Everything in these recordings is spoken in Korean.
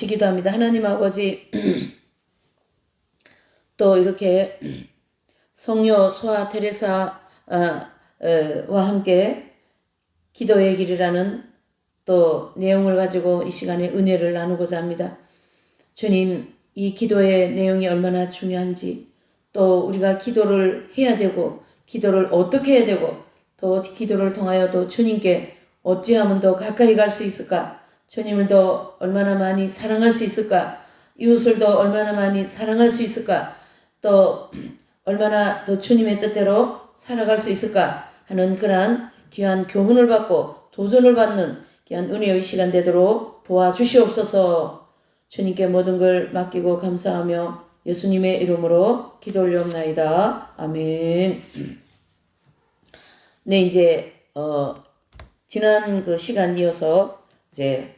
같이 기도합니다. 하나님 아버지, 또 이렇게 성녀 소아 테레사와 함께 기도의 길이라는 또 내용을 가지고 이 시간에 은혜를 나누고자 합니다. 주님, 이 기도의 내용이 얼마나 중요한지, 또 우리가 기도를 해야 되고 기도를 어떻게 해야 되고 또 기도를 통하여도 주님께 어찌하면 더 가까이 갈 수 있을까, 주님을 더 얼마나 많이 사랑할 수 있을까, 이웃을 더 얼마나 많이 사랑할 수 있을까, 또 얼마나 더 주님의 뜻대로 살아갈 수 있을까 하는 그러한 귀한 교훈을 받고 도전을 받는 귀한 은혜의 시간 되도록 도와주시옵소서. 주님께 모든 걸 맡기고 감사하며 예수님의 이름으로 기도 올려옵나이다. 아멘. 네, 이제 지난 그 시간 이어서 이제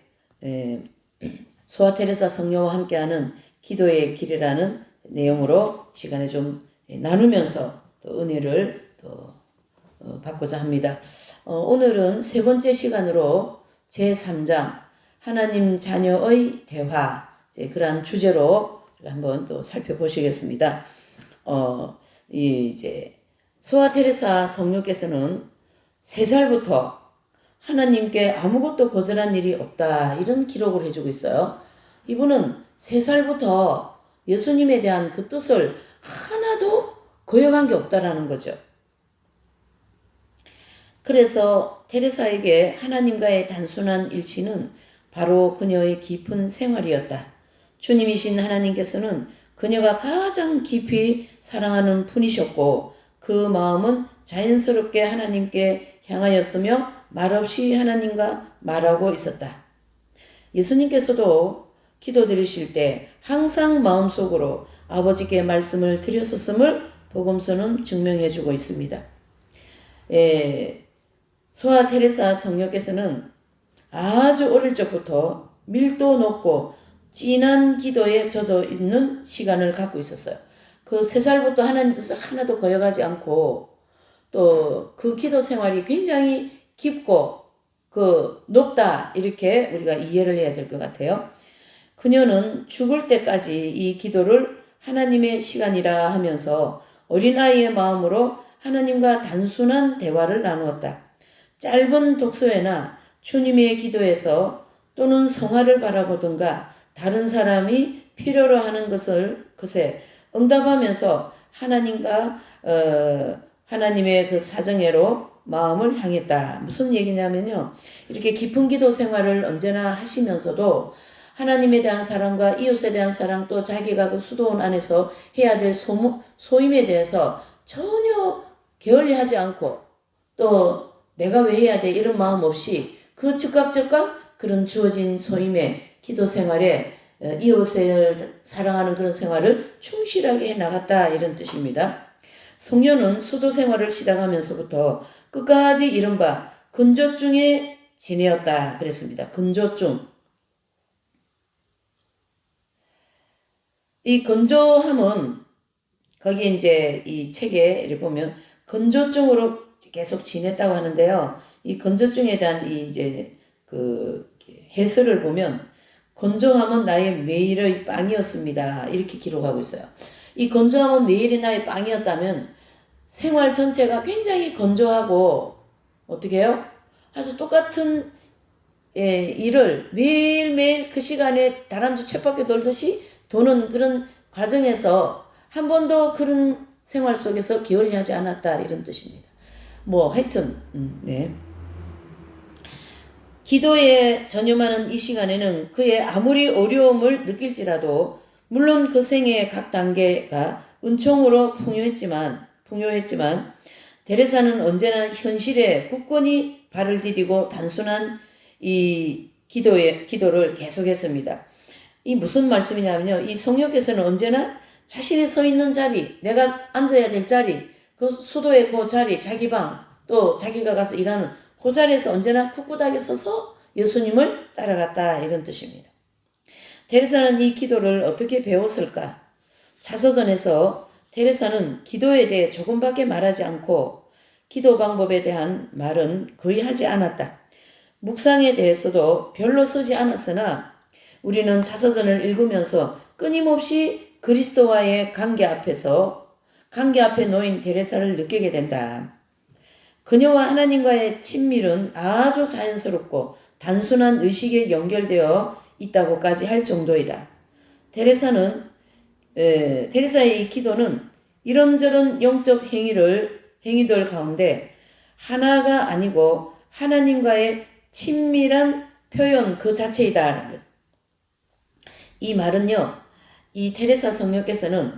소아 테레사 성녀와 함께하는 기도의 길이라는 내용으로 시간에 좀 나누면서 또 은혜를 또 받고자 합니다. 오늘은 세 번째 시간으로 제3장 하나님 자녀의 대화, 그러한 주제로 한번 또 살펴보시겠습니다. 이제 소아 테레사 성녀께서는 3살부터 하나님께 아무것도 거절한 일이 없다, 이런 기록을 해주고 있어요. 이분은 3살부터 예수님에 대한 그 뜻을 하나도 거역한 게 없다라는 거죠. 그래서 테레사에게 하나님과의 단순한 일치는 바로 그녀의 깊은 생활이었다. 주님이신 하나님께서는 그녀가 가장 깊이 사랑하는 분이셨고 그 마음은 자연스럽게 하나님께 향하였으며 말없이 하나님과 말하고 있었다. 예수님께서도 기도드리실 때 항상 마음속으로 아버지께 말씀을 드렸었음을 복음서는 증명해주고 있습니다. 소아 테레사 성녀께서는 아주 어릴 적부터 밀도 높고 진한 기도에 젖어 있는 시간을 갖고 있었어요. 그 3살부터 하나님 뜻을 하나도 거역하지 않고 또 그 기도 생활이 굉장히 깊고 높다, 이렇게 우리가 이해를 해야 될 것 같아요. 그녀는 죽을 때까지 이 기도를 하나님의 시간이라 하면서 어린아이의 마음으로 하나님과 단순한 대화를 나누었다. 짧은 독서회나 주님의 기도에서 또는 성화를 바라보든가 다른 사람이 필요로 하는 것에 응답하면서 하나님과 하나님의 그 사정애로 마음을 향했다. 무슨 얘기냐면요, 이렇게 깊은 기도 생활을 언제나 하시면서도 하나님에 대한 사랑과 이웃에 대한 사랑, 또 자기가 그 수도원 안에서 해야 될 소임에 대해서 전혀 게을리하지 않고 또 내가 왜 해야 돼 이런 마음 없이 그 즉각 그런 주어진 소임의 기도 생활에 이웃을 사랑하는 그런 생활을 충실하게 해나갔다, 이런 뜻입니다. 성녀는 수도 생활을 시작하면서부터 끝까지 이른바 근조중에 지내었다 그랬습니다. 근조중. 이 건조함은 거기 이제 이 책에 보면 건조증으로 계속 지냈다고 하는데요. 이 건조증에 대한 이 이제 그 해설을 보면 건조함은 나의 매일의 빵이었습니다, 이렇게 기록하고 있어요. 이 건조함은 매일이 나의 빵이었다면 생활 전체가 굉장히 건조하고 어떻게 해요? 아주 똑같은 일을 매일매일 그 시간에 다람쥐 쳇바퀴 돌듯이 도는 그런 과정에서 한 번도 그런 생활 속에서 게을리하지 않았다, 이런 뜻입니다. 하여튼 네. 기도에 전념하는 이 시간에는 그의 아무리 어려움을 느낄지라도 물론 그 생애의 각 단계가 은총으로 풍요했지만 테레사는 언제나 현실에 굳건히 발을 디디고 단순한 이 기도를 계속했습니다. 이 무슨 말씀이냐면요, 이 성녀께서는 언제나 자신이 서 있는 자리, 내가 앉아야 될 자리, 그 수도의 그 자리, 자기 방, 또 자기가 가서 일하는 그 자리에서 언제나 굳굳하게 서서 예수님을 따라갔다, 이런 뜻입니다. 테레사는 이 기도를 어떻게 배웠을까? 자서전에서 테레사는 기도에 대해 조금밖에 말하지 않고 기도 방법에 대한 말은 거의 하지 않았다. 묵상에 대해서도 별로 쓰지 않았으나 우리는 자서전을 읽으면서 끊임없이 그리스도와의 관계 앞에 놓인 데레사를 느끼게 된다. 그녀와 하나님과의 친밀은 아주 자연스럽고 단순한 의식에 연결되어 있다고까지 할 정도이다. 데레사의 이 기도는 이런저런 영적 행위들 가운데 하나가 아니고 하나님과의 친밀한 표현 그 자체이다. 이 말은요, 이 테레사 성녀께서는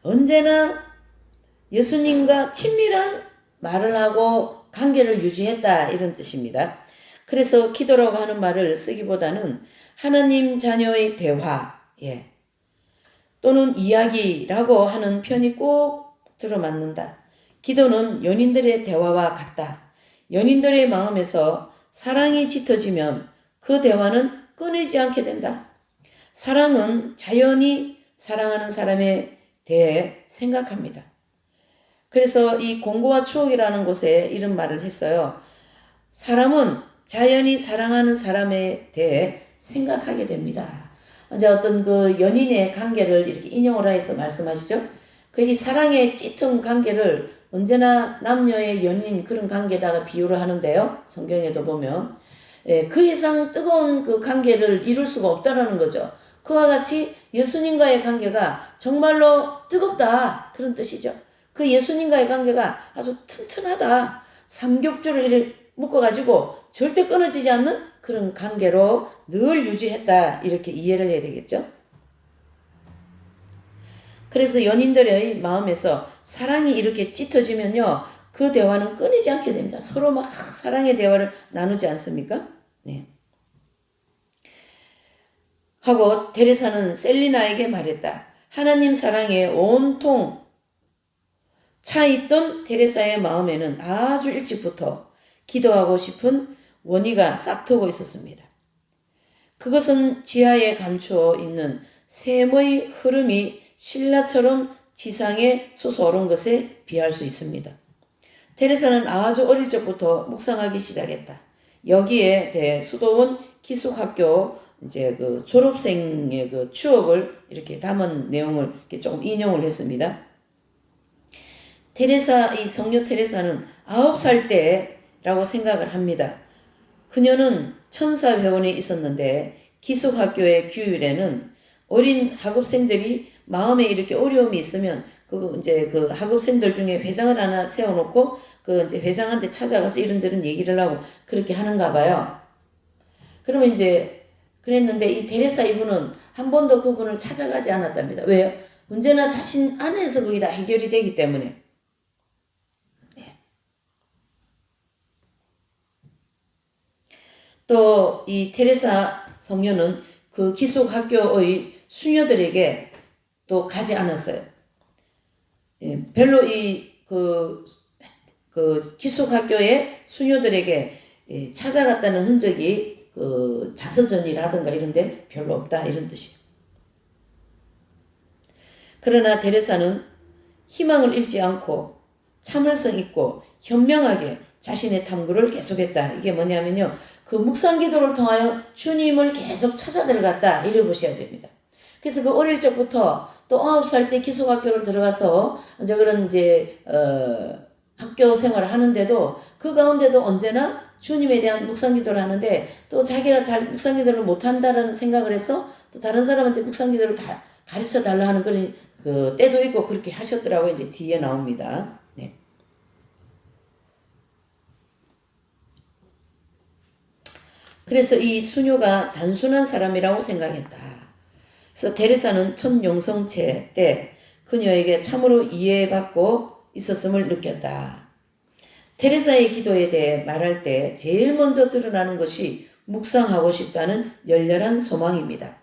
언제나 예수님과 친밀한 말을 하고 관계를 유지했다 이런 뜻입니다. 그래서 기도라고 하는 말을 쓰기보다는 하나님 자녀의 대화, 또는 이야기라고 하는 편이 꼭 들어맞는다. 기도는 연인들의 대화와 같다. 연인들의 마음에서 사랑이 짙어지면 그 대화는 끊이지 않게 된다. 사랑은 자연히 사랑하는 사람에 대해 생각합니다. 그래서 이 공고와 추억이라는 곳에 이런 말을 했어요. 사람은 자연히 사랑하는 사람에 대해 생각하게 됩니다. 이제 어떤 그 연인의 관계를 이렇게 인용을 해서 말씀하시죠. 그 이 사랑의 짙은 관계를 언제나 남녀의 연인 그런 관계에다가 비유를 하는데요. 성경에도 보면 그 이상 뜨거운 그 관계를 이룰 수가 없다라는 거죠. 그와 같이 예수님과의 관계가 정말로 뜨겁다 그런 뜻이죠. 그 예수님과의 관계가 아주 튼튼하다. 삼겹줄을 이렇게 묶어가지고 절대 끊어지지 않는 그런 관계로 늘 유지했다 이렇게 이해를 해야 되겠죠. 그래서 연인들의 마음에서 사랑이 이렇게 짙어지면요, 그 대화는 끊이지 않게 됩니다. 서로 막 사랑의 대화를 나누지 않습니까? 네. 하고 데레사는 셀리나에게 말했다. 하나님 사랑에 온통 차있던 데레사의 마음에는 아주 일찍부터 기도하고 싶은 원의가 싹트고 있었습니다. 그것은 지하에 감추어 있는 샘의 흐름이 신라처럼 지상에 솟아오른 것에 비할 수 있습니다. 데레사는 아주 어릴 적부터 묵상하기 시작했다. 여기에 대해 수도원 기숙학교 이제 그 졸업생의 그 추억을 이렇게 담은 내용을 이렇게 조금 인용을 했습니다. 이 성녀 테레사는 9살 때라고 생각을 합니다. 그녀는 천사회원에 있었는데 기숙학교의 규율에는 어린 학업생들이 마음에 이렇게 어려움이 있으면 이제 그 학업생들 중에 회장을 하나 세워놓고 그 이제 회장한테 찾아가서 이런저런 얘기를 하고 그렇게 하는가 봐요. 그러면 이제 그랬는데 이 데레사 이분은 한 번도 그분을 찾아가지 않았답니다. 왜요? 언제나 자신 안에서 그게 다 해결이 되기 때문에. 또 이 테레사 성녀는 그 기숙학교의 수녀들에게 또 가지 않았어요. 별로 그 기숙학교의 수녀들에게 찾아갔다는 흔적이 그 자서전이라든가 이런데 별로 없다 이런 뜻이에요. 그러나 데레사는 희망을 잃지 않고 참을성 있고 현명하게 자신의 탐구를 계속했다. 이게 뭐냐면요. 그 묵상기도를 통하여 주님을 계속 찾아 들어갔다. 이래 보셔야 됩니다. 그래서 그 어릴 적부터 또 9살 때 기숙학교를 들어가서 이제 학교 생활을 하는데도 그 가운데도 언제나 주님에 대한 묵상기도를 하는데 또 자기가 잘 묵상기도를 못한다라는 생각을 해서 또 다른 사람한테 묵상기도를 다 가르쳐 달라 하는 그런 그 때도 있고 그렇게 하셨더라고요. 이제 뒤에 나옵니다. 네. 그래서 이 수녀가 단순한 사람이라고 생각했다. 그래서 데레사는 첫 용성체 때 그녀에게 참으로 이해받고 있었음을 느꼈다. 테레사의 기도에 대해 말할 때 제일 먼저 드러나는 것이 묵상하고 싶다는 열렬한 소망입니다.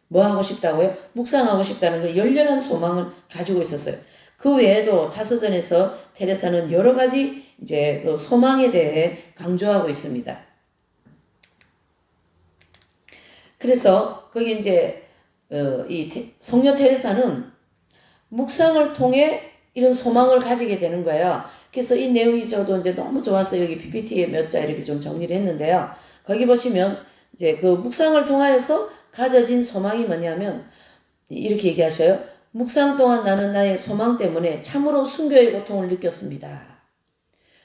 뭐 하고 싶다고요? 묵상하고 싶다는 그 열렬한 소망을 가지고 있었어요. 그 외에도 자서전에서 테레사는 여러 가지 이제 그 소망에 대해 강조하고 있습니다. 그래서 거기 이제 이 성녀 테레사는 묵상을 통해 이런 소망을 가지게 되는 거예요. 그래서 이 내용이 저도 이제 너무 좋아서 여기 PPT에 몇 자 이렇게 좀 정리를 했는데요. 거기 보시면 이제 그 묵상을 통하여서 가져진 소망이 뭐냐면 이렇게 얘기하셔요. 묵상 동안 나는 나의 소망 때문에 참으로 순교의 고통을 느꼈습니다.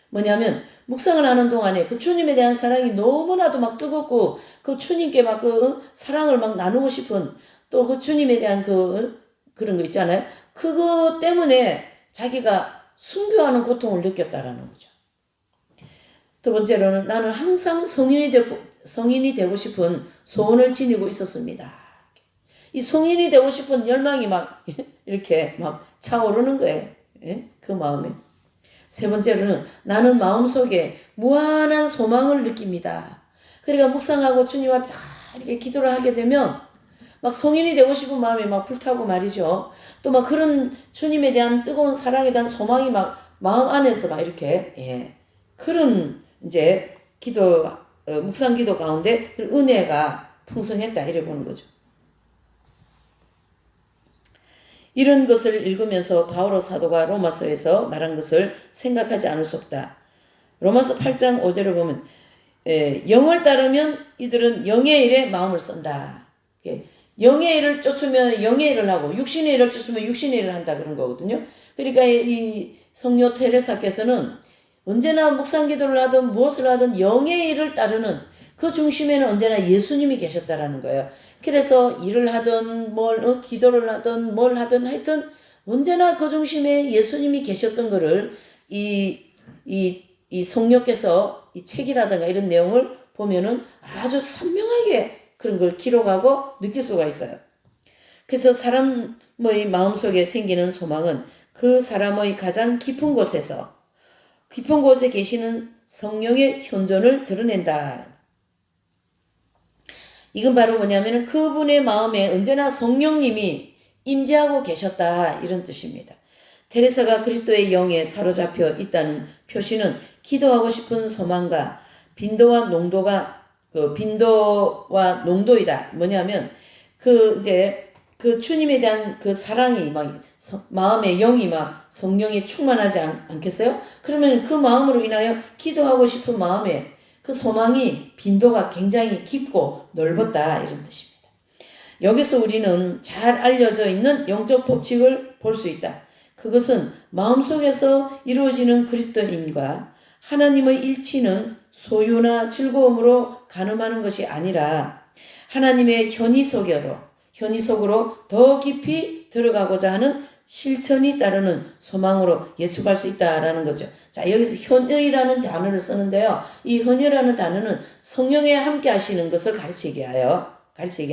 뭐냐면 묵상을 하는 동안에 그 주님에 대한 사랑이 너무나도 막 뜨겁고 그 주님께 막 그 사랑을 막 나누고 싶은 또 그 주님에 대한 그런 거 있잖아요. 그거 때문에 자기가 순교하는 고통을 느꼈다라는 거죠. 두 번째로는 나는 항상 성인이 되고 싶은 소원을 지니고 있었습니다. 이 성인이 되고 싶은 열망이 막 이렇게 막 차오르는 거예요. 그 마음에. 세 번째로는 나는 마음속에 무한한 소망을 느낍니다. 그러니까 묵상하고 주님 앞에 다 이렇게 기도를 하게 되면 막 성인이 되고 싶은 마음이 막 불타고 말이죠. 또 막 그런 주님에 대한 뜨거운 사랑에 대한 소망이 막 마음 안에서 막 이렇게 그런 이제 묵상 기도 가운데 은혜가 풍성했다 이래 보는 거죠. 이런 것을 읽으면서 바오로 사도가 로마서에서 말한 것을 생각하지 않을 수 없다. 로마서 8장 5절을 보면 영을 따르면 이들은 영의 일에 마음을 쓴다. 영의 일을 쫓으면 영의 일을 하고 육신의 일을 쫓으면 육신의 일을 한다 그런 거거든요. 그러니까 이 성녀 테레사께서는 언제나 묵상 기도를 하든 무엇을 하든 영의 일을 따르는 그 중심에는 언제나 예수님이 계셨다라는 거예요. 그래서 일을 하든 기도를 하든 뭘 하든 하여튼 언제나 그 중심에 예수님이 계셨던 거를 이 성령께서 이 책이라든가 이런 내용을 보면은 아주 선명하게 그런 걸 기록하고 느낄 수가 있어요. 그래서 사람의 마음속에 생기는 소망은 그 사람의 가장 깊은 곳에 계시는 성령의 현존을 드러낸다. 이건 바로 뭐냐면 그분의 마음에 언제나 성령님이 임재하고 계셨다 이런 뜻입니다. 테레사가 그리스도의 영에 사로잡혀 있다는 표시는 기도하고 싶은 소망과 빈도와 농도이다. 뭐냐면 그 주님에 대한 그 사랑이 막 마음의 영이 막 성령이 충만하지 않겠어요? 그러면 그 마음으로 인하여 기도하고 싶은 마음에 그 소망이 빈도가 굉장히 깊고 넓었다 이런 뜻입니다. 여기서 우리는 잘 알려져 있는 영적 법칙을 볼 수 있다. 그것은 마음속에서 이루어지는 그리스도인과 하나님의 일치는 소유나 즐거움으로 가늠하는 것이 아니라 하나님의 현이속으로 더 깊이 들어가고자 하는 실천이 따르는 소망으로 예측할 수 있다라는 거죠. 자, 여기서 현의라는 단어를 쓰는데요. 이 현의라는 단어는 성령에 함께 하시는 것을 가르치게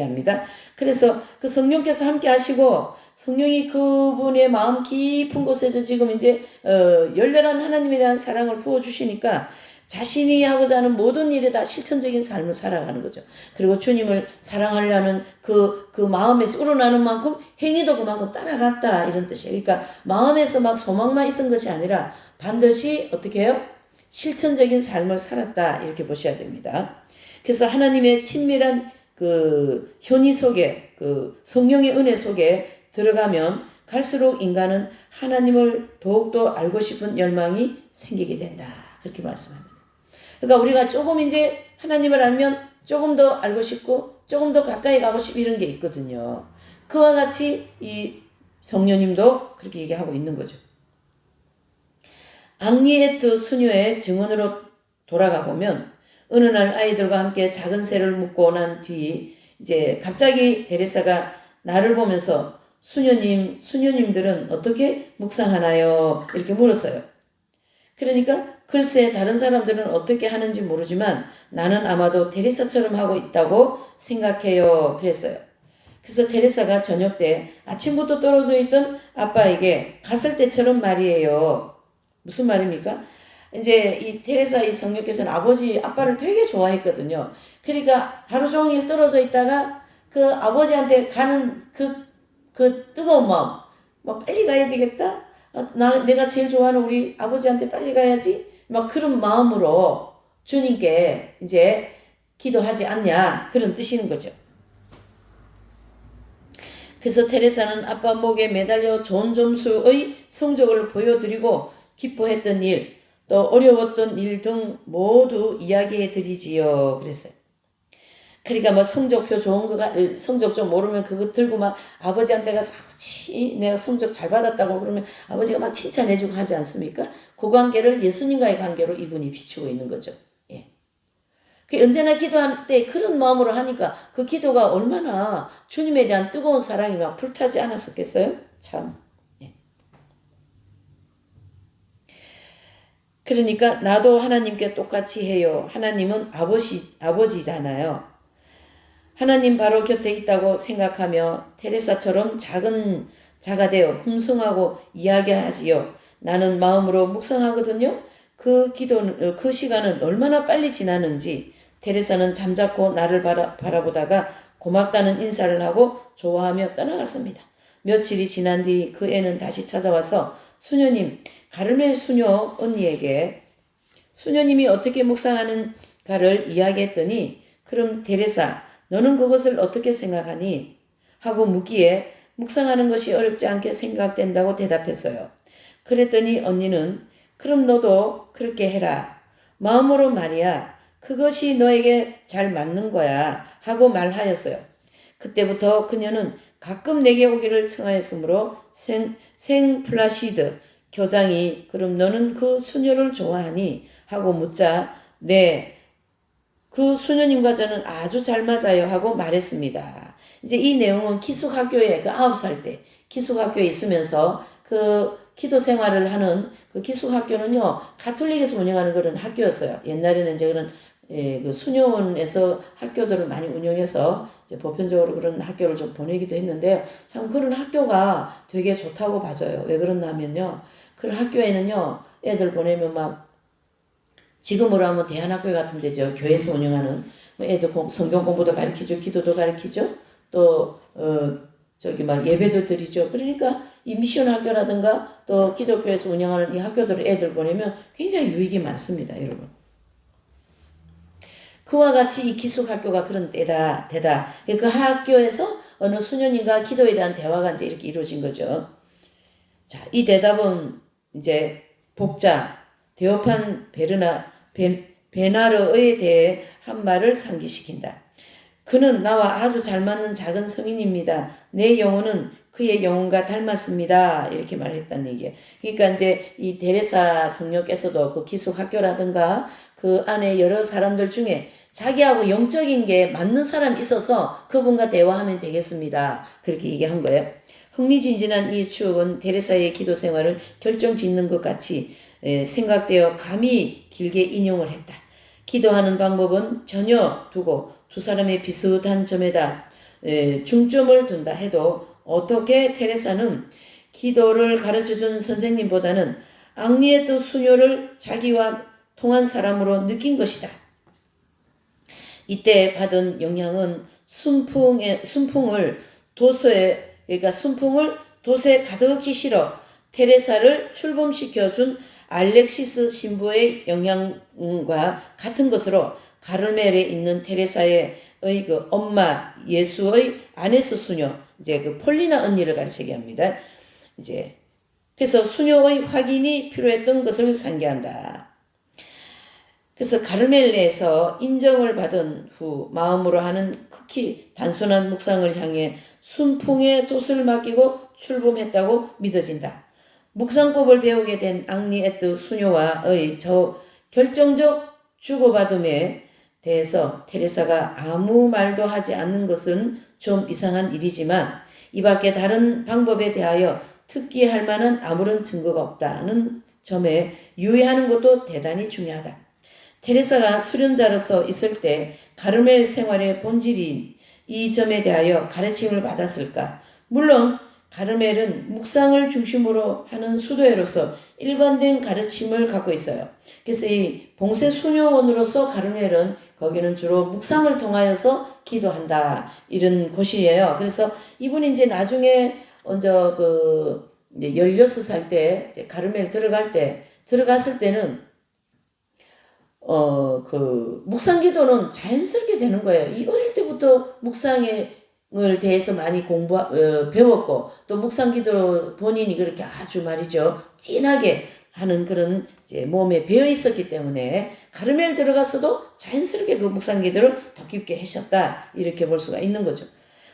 합니다. 그래서 그 성령께서 함께 하시고 성령이 그분의 마음 깊은 곳에서 지금 이제 열렬한 하나님에 대한 사랑을 부어주시니까 자신이 하고자 하는 모든 일에 다 실천적인 삶을 살아가는 거죠. 그리고 주님을 사랑하려는 그 마음에서 우러나는 만큼 행위도 그만큼 따라갔다 이런 뜻이에요. 그러니까 마음에서 막 소망만 있은 것이 아니라 반드시 어떻게 해요? 실천적인 삶을 살았다 이렇게 보셔야 됩니다. 그래서 하나님의 친밀한 그 현이 속에 그 성령의 은혜 속에 들어가면 갈수록 인간은 하나님을 더욱더 알고 싶은 열망이 생기게 된다. 그렇게 말씀합니다. 그러니까 우리가 조금 이제 하나님을 알면 조금 더 알고 싶고 조금 더 가까이 가고 싶고 이런 게 있거든요. 그와 같이 이 성령님도 그렇게 얘기하고 있는 거죠. 앙리에트 수녀의 증언으로 돌아가 보면 어느 날 아이들과 함께 작은 새를 묶고 난 뒤 이제 갑자기 데레사가 나를 보면서 수녀님들은 어떻게 묵상하나요? 이렇게 물었어요. 그러니까 글쎄 다른 사람들은 어떻게 하는지 모르지만 나는 아마도 데레사처럼 하고 있다고 생각해요. 그랬어요. 그래서 데레사가 저녁 때 아침부터 떨어져 있던 아빠에게 갔을 때처럼 말이에요. 무슨 말입니까? 이제 이 테레사 이 성령께서는 아빠를 되게 좋아했거든요. 그러니까 하루 종일 떨어져 있다가 그 아버지한테 가는 그 뜨거운 마음, 막 빨리 가야 되겠다. 내가 제일 좋아하는 우리 아버지한테 빨리 가야지. 막 그런 마음으로 주님께 이제 기도하지 않냐 그런 뜻인 거죠. 그래서 테레사는 아빠 목에 매달려 좋은 점수의 성적을 보여드리고 기뻐했던 일, 또 어려웠던 일 등 모두 이야기해 드리지요. 그랬어요. 그러니까 뭐 성적표 좋은 거가 성적 좀 모르면 그거 들고 막 아버지한테 가서 아버지 내가 성적 잘 받았다고 그러면 아버지가 막 칭찬해주고 하지 않습니까? 그 관계를 예수님과의 관계로 이분이 비추고 있는 거죠. 예. 그 언제나 기도할 때 그런 마음으로 하니까 그 기도가 얼마나 주님에 대한 뜨거운 사랑이 막 불타지 않았었겠어요? 참. 예. 그러니까 나도 하나님께 똑같이 해요. 하나님은 아버지잖아요. 하나님 바로 곁에 있다고 생각하며 테레사처럼 작은 자가 되어 풍성하고 이야기하지요. 나는 마음으로 묵상하거든요. 그 시간은 얼마나 빨리 지나는지 테레사는 잠자코 나를 바라보다가 고맙다는 인사를 하고 좋아하며 떠나갔습니다. 며칠이 지난 뒤 그 애는 다시 찾아와서 수녀님, 가르멜 수녀 언니에게 수녀님이 어떻게 묵상하는가를 이야기했더니 그럼 테레사 너는 그것을 어떻게 생각하니? 하고 묻기에 묵상하는 것이 어렵지 않게 생각된다고 대답했어요. 그랬더니 언니는 그럼 너도 그렇게 해라. 마음으로 말이야. 그것이 너에게 잘 맞는 거야. 하고 말하였어요. 그때부터 그녀는 가끔 내게 오기를 청하였으므로 생플라시드 교장이 그럼 너는 그 수녀를 좋아하니? 하고 묻자 네. 그 수녀님과 저는 아주 잘 맞아요 하고 말했습니다. 이제 이 내용은 기숙학교에 그 9살 때 기숙학교에 있으면서 그 기도 생활을 하는 그 기숙학교는요 가톨릭에서 운영하는 그런 학교였어요. 옛날에는 이제 그런 그 수녀원에서 학교들을 많이 운영해서 이제 보편적으로 그런 학교를 좀 보내기도 했는데요. 참 그런 학교가 되게 좋다고 봐져요. 왜 그러냐면요. 그런 학교에는요 애들 보내면 막 지금으로 하면 대안학교 같은 데죠. 교회에서 운영하는 뭐 애들 성경 공부도 가르치죠. 기도도 가르치죠. 또 저기 막 예배도 드리죠. 그러니까 이 미션 학교라든가 또 기독교에서 운영하는 이 학교들을 애들 보내면 굉장히 유익이 많습니다. 여러분. 그와 같이 이 기숙학교가 그런 때다. 그 학교에서 어느 수녀님과 기도에 대한 대화가 이제 이렇게 이루어진 거죠. 자, 이 대답은 이제 복자 데오판 베나르에 대해 한 말을 상기시킨다. 그는 나와 아주 잘 맞는 작은 성인입니다. 내 영혼은 그의 영혼과 닮았습니다. 이렇게 말했다는 얘기예요. 그러니까 이제 이 데레사 성녀께서도 그 기숙학교라든가 그 안에 여러 사람들 중에 자기하고 영적인 게 맞는 사람이 있어서 그분과 대화하면 되겠습니다. 그렇게 얘기한 거예요. 흥미진진한 이 추억은 데레사의 기도 생활을 결정짓는 것 같이 생각되어 감히 길게 인용을 했다. 기도하는 방법은 전혀 두고 두 사람의 비슷한 점에다 중점을 둔다 해도 어떻게 테레사는 기도를 가르쳐준 선생님보다는 앙리에트 수녀를 자기와 통한 사람으로 느낀 것이다. 이때 받은 영향은 순풍을 돛에 가득히 실어 테레사를 출범시켜준 알렉시스 신부의 영향과 같은 것으로 가르멜에 있는 테레사의 그 엄마 예수의 아네스 수녀 이제 그 폴리나 언니를 가르치게 합니다. 이제 그래서 수녀의 확인이 필요했던 것을 상기한다. 그래서 가르멜에서 인정을 받은 후 마음으로 하는 극히 단순한 묵상을 향해 순풍의 돛을 맡기고 출범했다고 믿어진다. 묵상법을 배우게 된 앙리에트 수녀와의 저 결정적 주고받음에 대해서 테레사가 아무 말도 하지 않는 것은 좀 이상한 일이지만 이 밖에 다른 방법에 대하여 특기할 만한 아무런 증거가 없다는 점에 유의하는 것도 대단히 중요하다. 테레사가 수련자로서 있을 때 가르멜 생활의 본질인 이 점에 대하여 가르침을 받았을까? 물론 가르멜은 묵상을 중심으로 하는 수도회로서 일관된 가르침을 갖고 있어요. 그래서 이 봉쇄 수녀원으로서 가르멜은 거기는 주로 묵상을 통하여서 기도한다 이런 곳이에요. 그래서 이분이 이제 나중에 먼저 이제 16살 때 이제 가르멜 들어갔을 때는 묵상 기도는 자연스럽게 되는 거예요. 이 어릴 때부터 묵상을 대해서 많이 배웠고, 또 묵상 기도 본인이 그렇게 아주 말이죠. 진하게 하는 그런 이제 몸에 배어 있었기 때문에 카르멜 들어가서도 자연스럽게 그 묵상 기도를 더 깊게 하셨다. 이렇게 볼 수가 있는 거죠.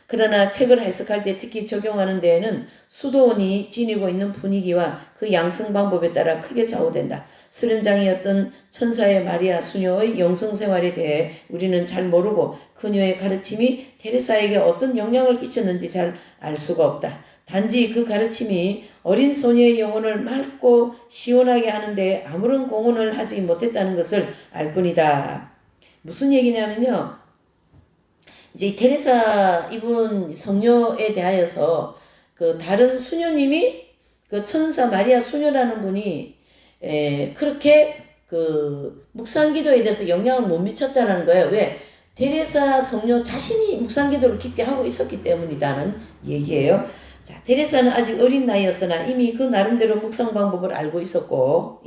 그러나 책을 해석할 때 특히 적용하는 데에는 수도원이 지니고 있는 분위기와 그 양성 방법에 따라 크게 좌우된다. 수련장이었던 천사의 마리아 수녀의 영성 생활에 대해 우리는 잘 모르고 그녀의 가르침이 테레사에게 어떤 영향을 끼쳤는지 잘 알 수가 없다. 단지 그 가르침이 어린 소녀의 영혼을 맑고 시원하게 하는데 아무런 공헌을 하지 못했다는 것을 알 뿐이다. 무슨 얘기냐면요. 이제 테레사 이분 성녀에 대하여서 그 다른 수녀님이 그 천사 마리아 수녀라는 분이 그렇게 그 묵상기도에 대해서 영향을 못 미쳤다는 거예요. 왜? 테레사 성녀 자신이 묵상기도를 깊게 하고 있었기 때문이라는 얘기예요. 자, 테레사는 아직 어린 나이였으나 이미 그 나름대로 묵상 방법을 알고 있었고,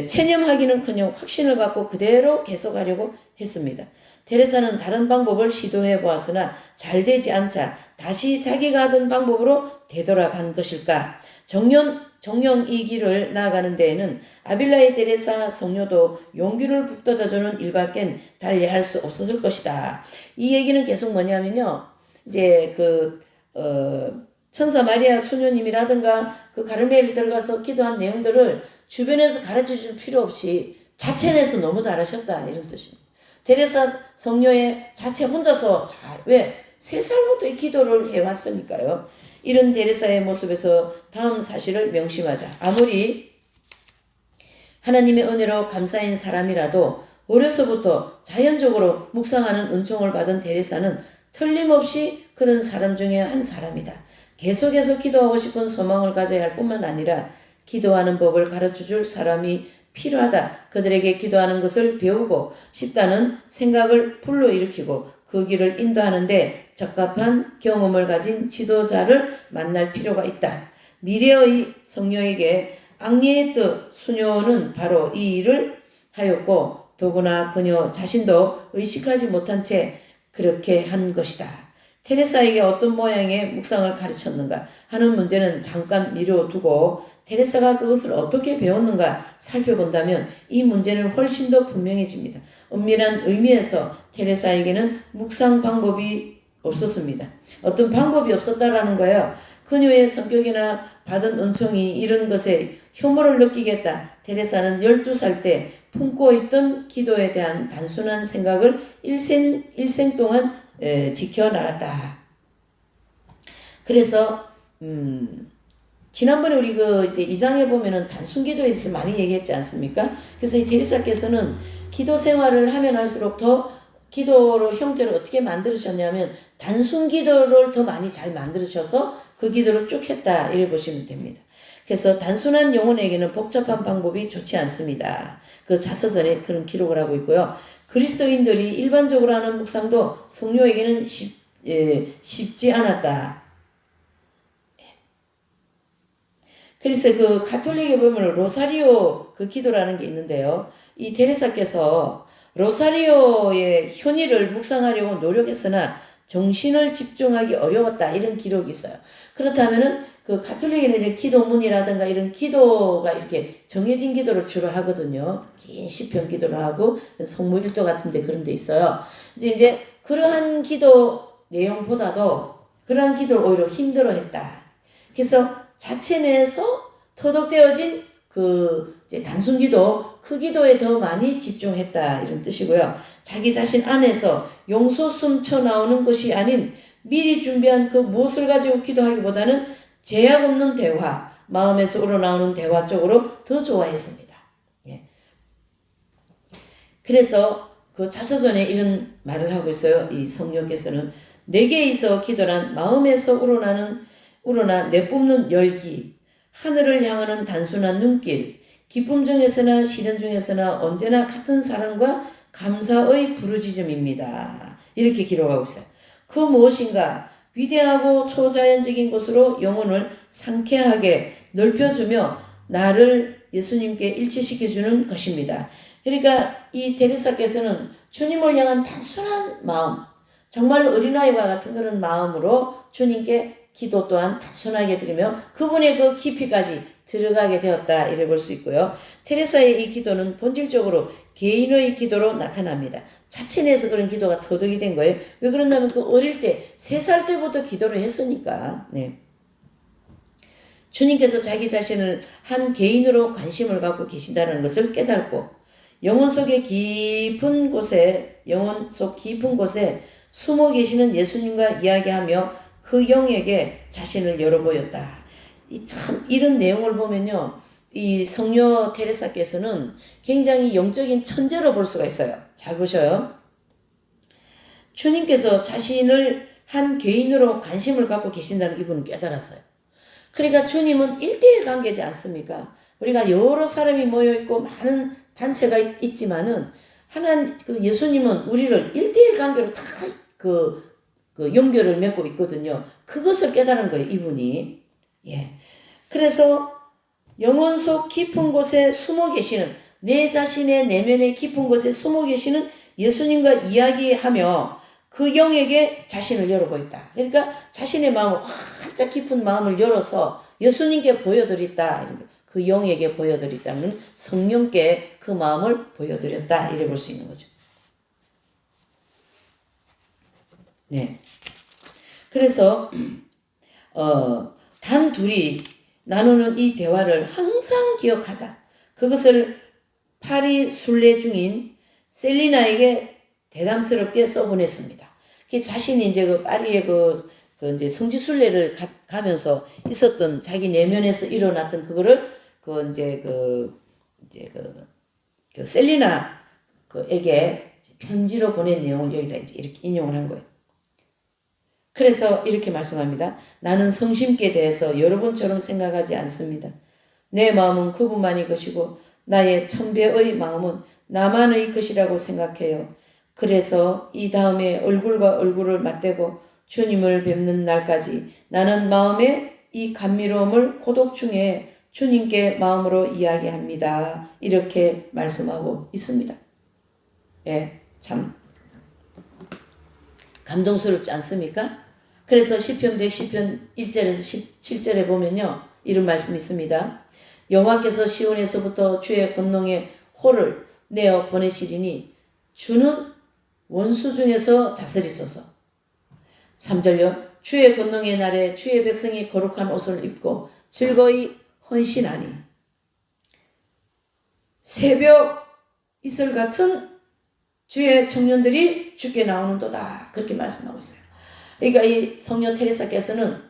체념하기는커녕 확신을 갖고 그대로 계속하려고 했습니다. 테레사는 다른 방법을 시도해 보았으나 잘 되지 않자 다시 자기가 하던 방법으로 되돌아간 것일까? 정령 이 길을 나아가는 데에는 아빌라의 테레사 성녀도 용기를 북돋아주는 일밖엔 달리 할 수 없었을 것이다. 이 얘기는 계속 뭐냐면요. 이제 천사 마리아 수녀님이라든가 그 가르멜에 들어가서 기도한 내용들을 주변에서 가르쳐 줄 필요 없이 자체내서 너무 잘하셨다. 이런 뜻입니다. 테레사 성녀의 자체 혼자서 왜? 3살부터 이 기도를 해왔으니까요. 이런 테레사의 모습에서 다음 사실을 명심하자. 아무리 하나님의 은혜로 감사인 사람이라도 어려서부터 자연적으로 묵상하는 은총을 받은 테레사는 틀림없이 그런 사람 중에 한 사람이다. 계속해서 기도하고 싶은 소망을 가져야 할 뿐만 아니라 기도하는 법을 가르쳐줄 사람이 필요하다. 그들에게 기도하는 것을 배우고 싶다는 생각을 불러일으키고 그 길을 인도하는데 적합한 경험을 가진 지도자를 만날 필요가 있다. 미래의 성녀에게 악리의 뜻 수녀는 바로 이 일을 하였고 더구나 그녀 자신도 의식하지 못한 채 그렇게 한 것이다. 테레사에게 어떤 모양의 묵상을 가르쳤는가 하는 문제는 잠깐 미뤄두고 테레사가 그것을 어떻게 배웠는가 살펴본다면 이 문제는 훨씬 더 분명해집니다. 엄밀한 의미에서 테레사에게는 묵상 방법이 없었습니다. 어떤 방법이 없었다라는 거예요. 그녀의 성격이나 받은 은총이 이런 것에 혐오를 느끼겠다. 테레사는 12살 때 품고 있던 기도에 대한 단순한 생각을 일생 동안 지켜나갔다. 그래서 지난번에 우리 이제 2장에 보면은 단순 기도에 대해서 많이 얘기했지 않습니까? 그래서 이 테레사께서는 기도 생활을 하면 할수록 더 기도로 형태를 어떻게 만들으셨냐면 단순 기도를 더 많이 잘 만들으셔서 그 기도를 쭉 했다. 이래 보시면 됩니다. 그래서 단순한 영혼에게는 복잡한 방법이 좋지 않습니다. 그 자서전에 그런 기록을 하고 있고요. 그리스도인들이 일반적으로 하는 묵상도 성녀에게는 쉽지 않았다. 그래서 그 가톨릭에 보면 로사리오 그 기도라는 게 있는데요. 이 테레사께서 로사리오의 현의를 묵상하려고 노력했으나 정신을 집중하기 어려웠다. 이런 기록이 있어요. 그렇다면은 그 가톨릭에는 기도문이라든가 이런 기도가 이렇게 정해진 기도를 주로 하거든요. 긴 시편 기도를 하고 성모일도 같은데 그런 데 있어요. 이제 그러한 기도 내용보다도 그러한 기도를 오히려 힘들어했다. 그래서 자체 내에서 터득되어진 그 이제 단순 기도, 그 기도에 더 많이 집중했다. 이런 뜻이고요. 자기 자신 안에서 용솟음 쳐나오는 것이 아닌 미리 준비한 그 무엇을 가지고 기도하기보다는 제약 없는 대화, 마음에서 우러나오는 대화 쪽으로 더 좋아했습니다. 그래서 그 자서전에 이런 말을 하고 있어요. 이 성령께서는 내게 있어 기도란 마음에서 우러나 내뿜는 열기, 하늘을 향하는 단순한 눈길, 기쁨 중에서나 시련 중에서나 언제나 같은 사랑과 감사의 부르짖음입니다. 이렇게 기록하고 있어요. 그 무엇인가 위대하고 초자연적인 것으로 영혼을 상쾌하게 넓혀주며 나를 예수님께 일치시켜주는 것입니다. 그러니까 이 테레사께서는 주님을 향한 단순한 마음, 정말 어린아이와 같은 그런 마음으로 주님께 기도 또한 단순하게 드리며 그분의 그 깊이까지 들어가게 되었다 이래 볼 수 있고요. 테레사의 이 기도는 본질적으로 개인의 기도로 나타납니다. 자체 내에서 그런 기도가 터득이 된 거예요. 왜 그러냐면 그 어릴 때 3살 때부터 기도를 했으니까. 네. 주님께서 자기 자신을 한 개인으로 관심을 갖고 계신다는 것을 깨닫고 영혼 속 깊은 곳에 숨어 계시는 예수님과 이야기하며 그 영에게 자신을 열어보였다. 이런 내용을 보면요, 이 성녀 테레사께서는 굉장히 영적인 천재로 볼 수가 있어요. 잘 보셔요. 주님께서 자신을 한 개인으로 관심을 갖고 계신다는 이분은 깨달았어요. 그러니까 주님은 1대1 관계지 않습니까? 우리가 여러 사람이 모여있고 많은 단체가 있지만은 그 예수님은 우리를 1대1 관계로 다 그 연결을 맺고 있거든요. 그것을 깨달은 거예요, 이분이. 예. 그래서 영혼 속 깊은 곳에 숨어 계시는, 내 자신의 내면의 깊은 곳에 숨어 계시는 예수님과 이야기하며 그 영에게 자신을 열어보였다. 그러니까 자신의 마음을 활짝 깊은 마음을 열어서 예수님께 보여드렸다. 그 영에게 보여드렸다는, 성령께 그 마음을 보여드렸다. 이래 볼 수 있는 거죠. 네. 그래서 단 둘이 나누는 이 대화를 항상 기억하자. 그것을 파리 순례 중인 셀리나에게 대담스럽게 써보냈습니다. 자신이 이제 그 파리의 그 이제 성지 순례를 가면서 있었던 자기 내면에서 일어났던 그거를 그 셀리나 그에게 편지로 보낸 내용을 여기다 이제 이렇게 인용을 한 거예요. 그래서 이렇게 말씀합니다. 나는 성심께 대해서 여러분처럼 생각하지 않습니다. 내 마음은 그분만이 것이고 나의 천배의 마음은 나만의 것이라고 생각해요. 그래서 이 다음에 얼굴과 얼굴을 맞대고 주님을 뵙는 날까지 나는 마음의 이 감미로움을 고독 중에 주님께 마음으로 이야기합니다. 이렇게 말씀하고 있습니다. 예, 참 감동스럽지 않습니까? 그래서 시편 110편 1절에서 17절에 보면요, 이런 말씀이 있습니다. 여호와께서 시온에서부터 주의 권능의 호를 내어 보내시리니 주는 원수 중에서 다스리소서. 3절요. 주의 권능의 날에 주의 백성이 거룩한 옷을 입고 즐거이 헌신하니 새벽 이슬 같은 주의 청년들이 주께 나오는도다. 그렇게 말씀하고 있어요. 그러니까 이 성녀 테레사께서는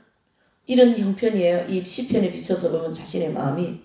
이런 형편이에요. 이 시편에 비춰서 보면 자신의 마음이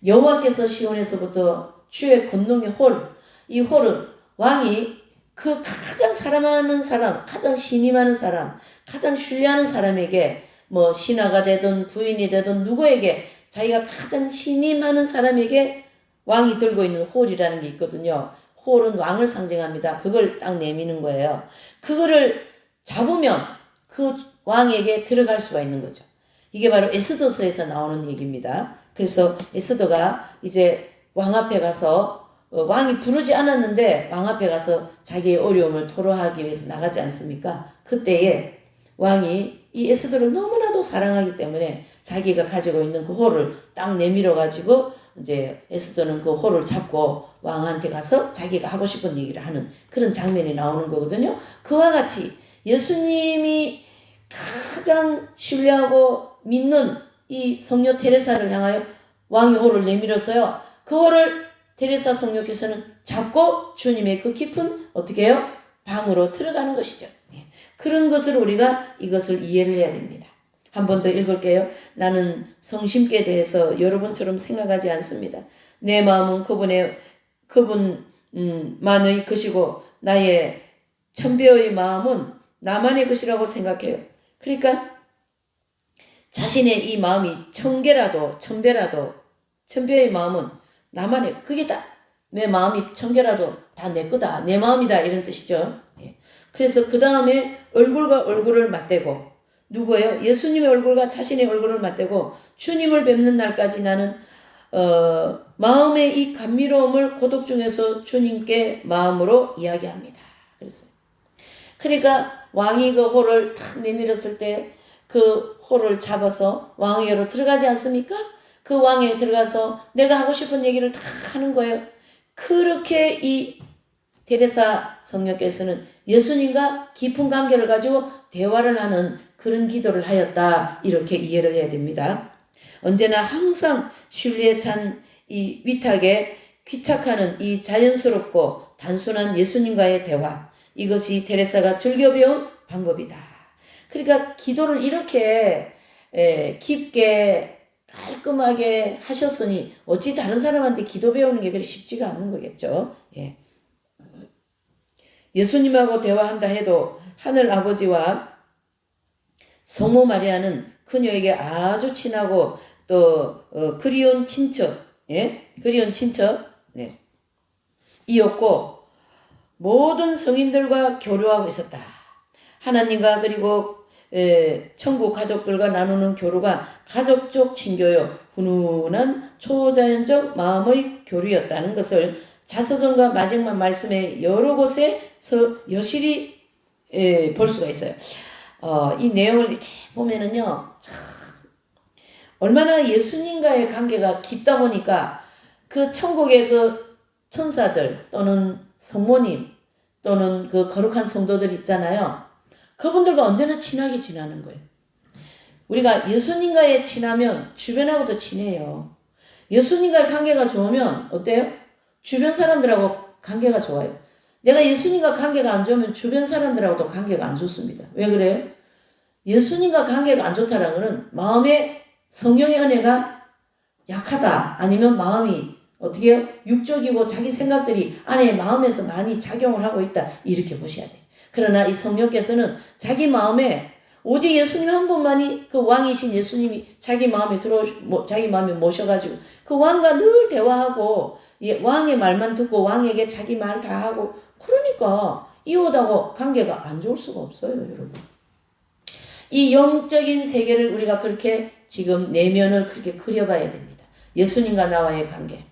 여호와께서 시온에서부터 주의 권능의 홀, 이 홀은 왕이 그 가장 사랑하는 사람, 가장 신임하는 사람, 가장 신뢰하는 사람에게 뭐 신하가 되든 부인이 되든 누구에게 자기가 가장 신임하는 사람에게 왕이 들고 있는 홀이라는 게 있거든요. 홀은 왕을 상징합니다. 그걸 딱 내미는 거예요. 그거를 잡으면 그 왕에게 들어갈 수가 있는 거죠. 이게 바로 에스더서에서 나오는 얘기입니다. 그래서 에스더가 이제 왕 앞에 가서 왕이 부르지 않았는데 왕 앞에 가서 자기의 어려움을 토로하기 위해서 나가지 않습니까? 그때에 왕이 이 에스더를 너무나도 사랑하기 때문에 자기가 가지고 있는 그 홀을 딱 내밀어 가지고 이제 에스더는 그 홀을 잡고 왕한테 가서 자기가 하고 싶은 얘기를 하는 그런 장면이 나오는 거거든요. 그와 같이 예수님이 가장 신뢰하고 믿는 이 성녀 테레사를 향하여 왕이 홀을 내밀었어요. 그 홀을 테레사 성녀께서는 잡고 주님의 그 깊은 어떻게 해요? 방으로 들어가는 것이죠. 그런 것을 우리가 이것을 이해를 해야 됩니다. 한 번 더 읽을게요. 나는 성심께 대해서 여러분처럼 생각하지 않습니다. 내 마음은 그분만의 것이고 나의 천배의 마음은 나만의 것이라고 생각해요. 그러니까 자신의 이 마음이 천배라도 천배의 마음은 나만의, 그게 다 내 마음이 천개라도 다 내 거다, 내 마음이다, 이런 뜻이죠. 그래서 그 다음에 얼굴과 얼굴을 맞대고, 누구예요? 예수님의 얼굴과 자신의 얼굴을 맞대고 주님을 뵙는 날까지 나는 마음의 이 감미로움을 고독 중에서 주님께 마음으로 이야기합니다. 그랬어요. 그러니까 왕이 그 홀을 탁 내밀었을 때 그 홀을 잡아서 왕에게로 들어가지 않습니까? 그 왕에 들어가서 내가 하고 싶은 얘기를 다 하는 거예요. 그렇게 이 테레사 성녀께서는 예수님과 깊은 관계를 가지고 대화를 하는 그런 기도를 하였다. 이렇게 이해를 해야 됩니다. 언제나 항상 신뢰에 찬 이 위탁에 귀착하는 이 자연스럽고 단순한 예수님과의 대화. 이것이 테레사가 즐겨 배운 방법이다. 그러니까 기도를 이렇게 깊게 깔끔하게 하셨으니 어찌 다른 사람한테 기도 배우는 게 그리 쉽지가 않는 거겠죠. 예. 예수님하고 대화한다 해도 하늘 아버지와 성모 마리아는 그녀에게 아주 친하고 또 그리운 친척, 그리운 친척, 이었고 모든 성인들과 교류하고 있었다. 하나님과 그리고 천국 가족들과 나누는 교류가 가족적 친교요 훈훈한 초자연적 마음의 교류였다는 것을 자서전과 마지막 말씀의 여러 곳에서 여실히 볼 수가 있어요. 이 내용을 이렇게 보면은요, 참 얼마나 예수님과의 관계가 깊다 보니까 그 천국의 그 천사들 또는 성모님 또는 그 거룩한 성도들 있잖아요. 그분들과 언제나 친하게 지내는 거예요. 우리가 예수님과의 친하면 주변하고도 친해요. 예수님과의 관계가 좋으면 어때요? 주변 사람들하고 관계가 좋아요. 내가 예수님과 관계가 안 좋으면 주변 사람들하고도 관계가 안 좋습니다. 왜 그래요? 예수님과 관계가 안 좋다는 것은 마음에 성령의 은혜가 약하다. 아니면 마음이 어떻게 해요? 육적이고 자기 생각들이 안에 마음에서 많이 작용을 하고 있다. 이렇게 보셔야 돼요. 그러나 이 성령께서는 자기 마음에 오직 예수님 한 분만이 그 왕이신 예수님이 자기 마음에 자기 마음에 모셔가지고 그 왕과 늘 대화하고 왕의 말만 듣고 왕에게 자기 말 다 하고 그러니까 이웃하고 관계가 안 좋을 수가 없어요, 여러분. 이 영적인 세계를 우리가 그렇게 지금 내면을 그렇게 그려봐야 됩니다. 예수님과 나와의 관계.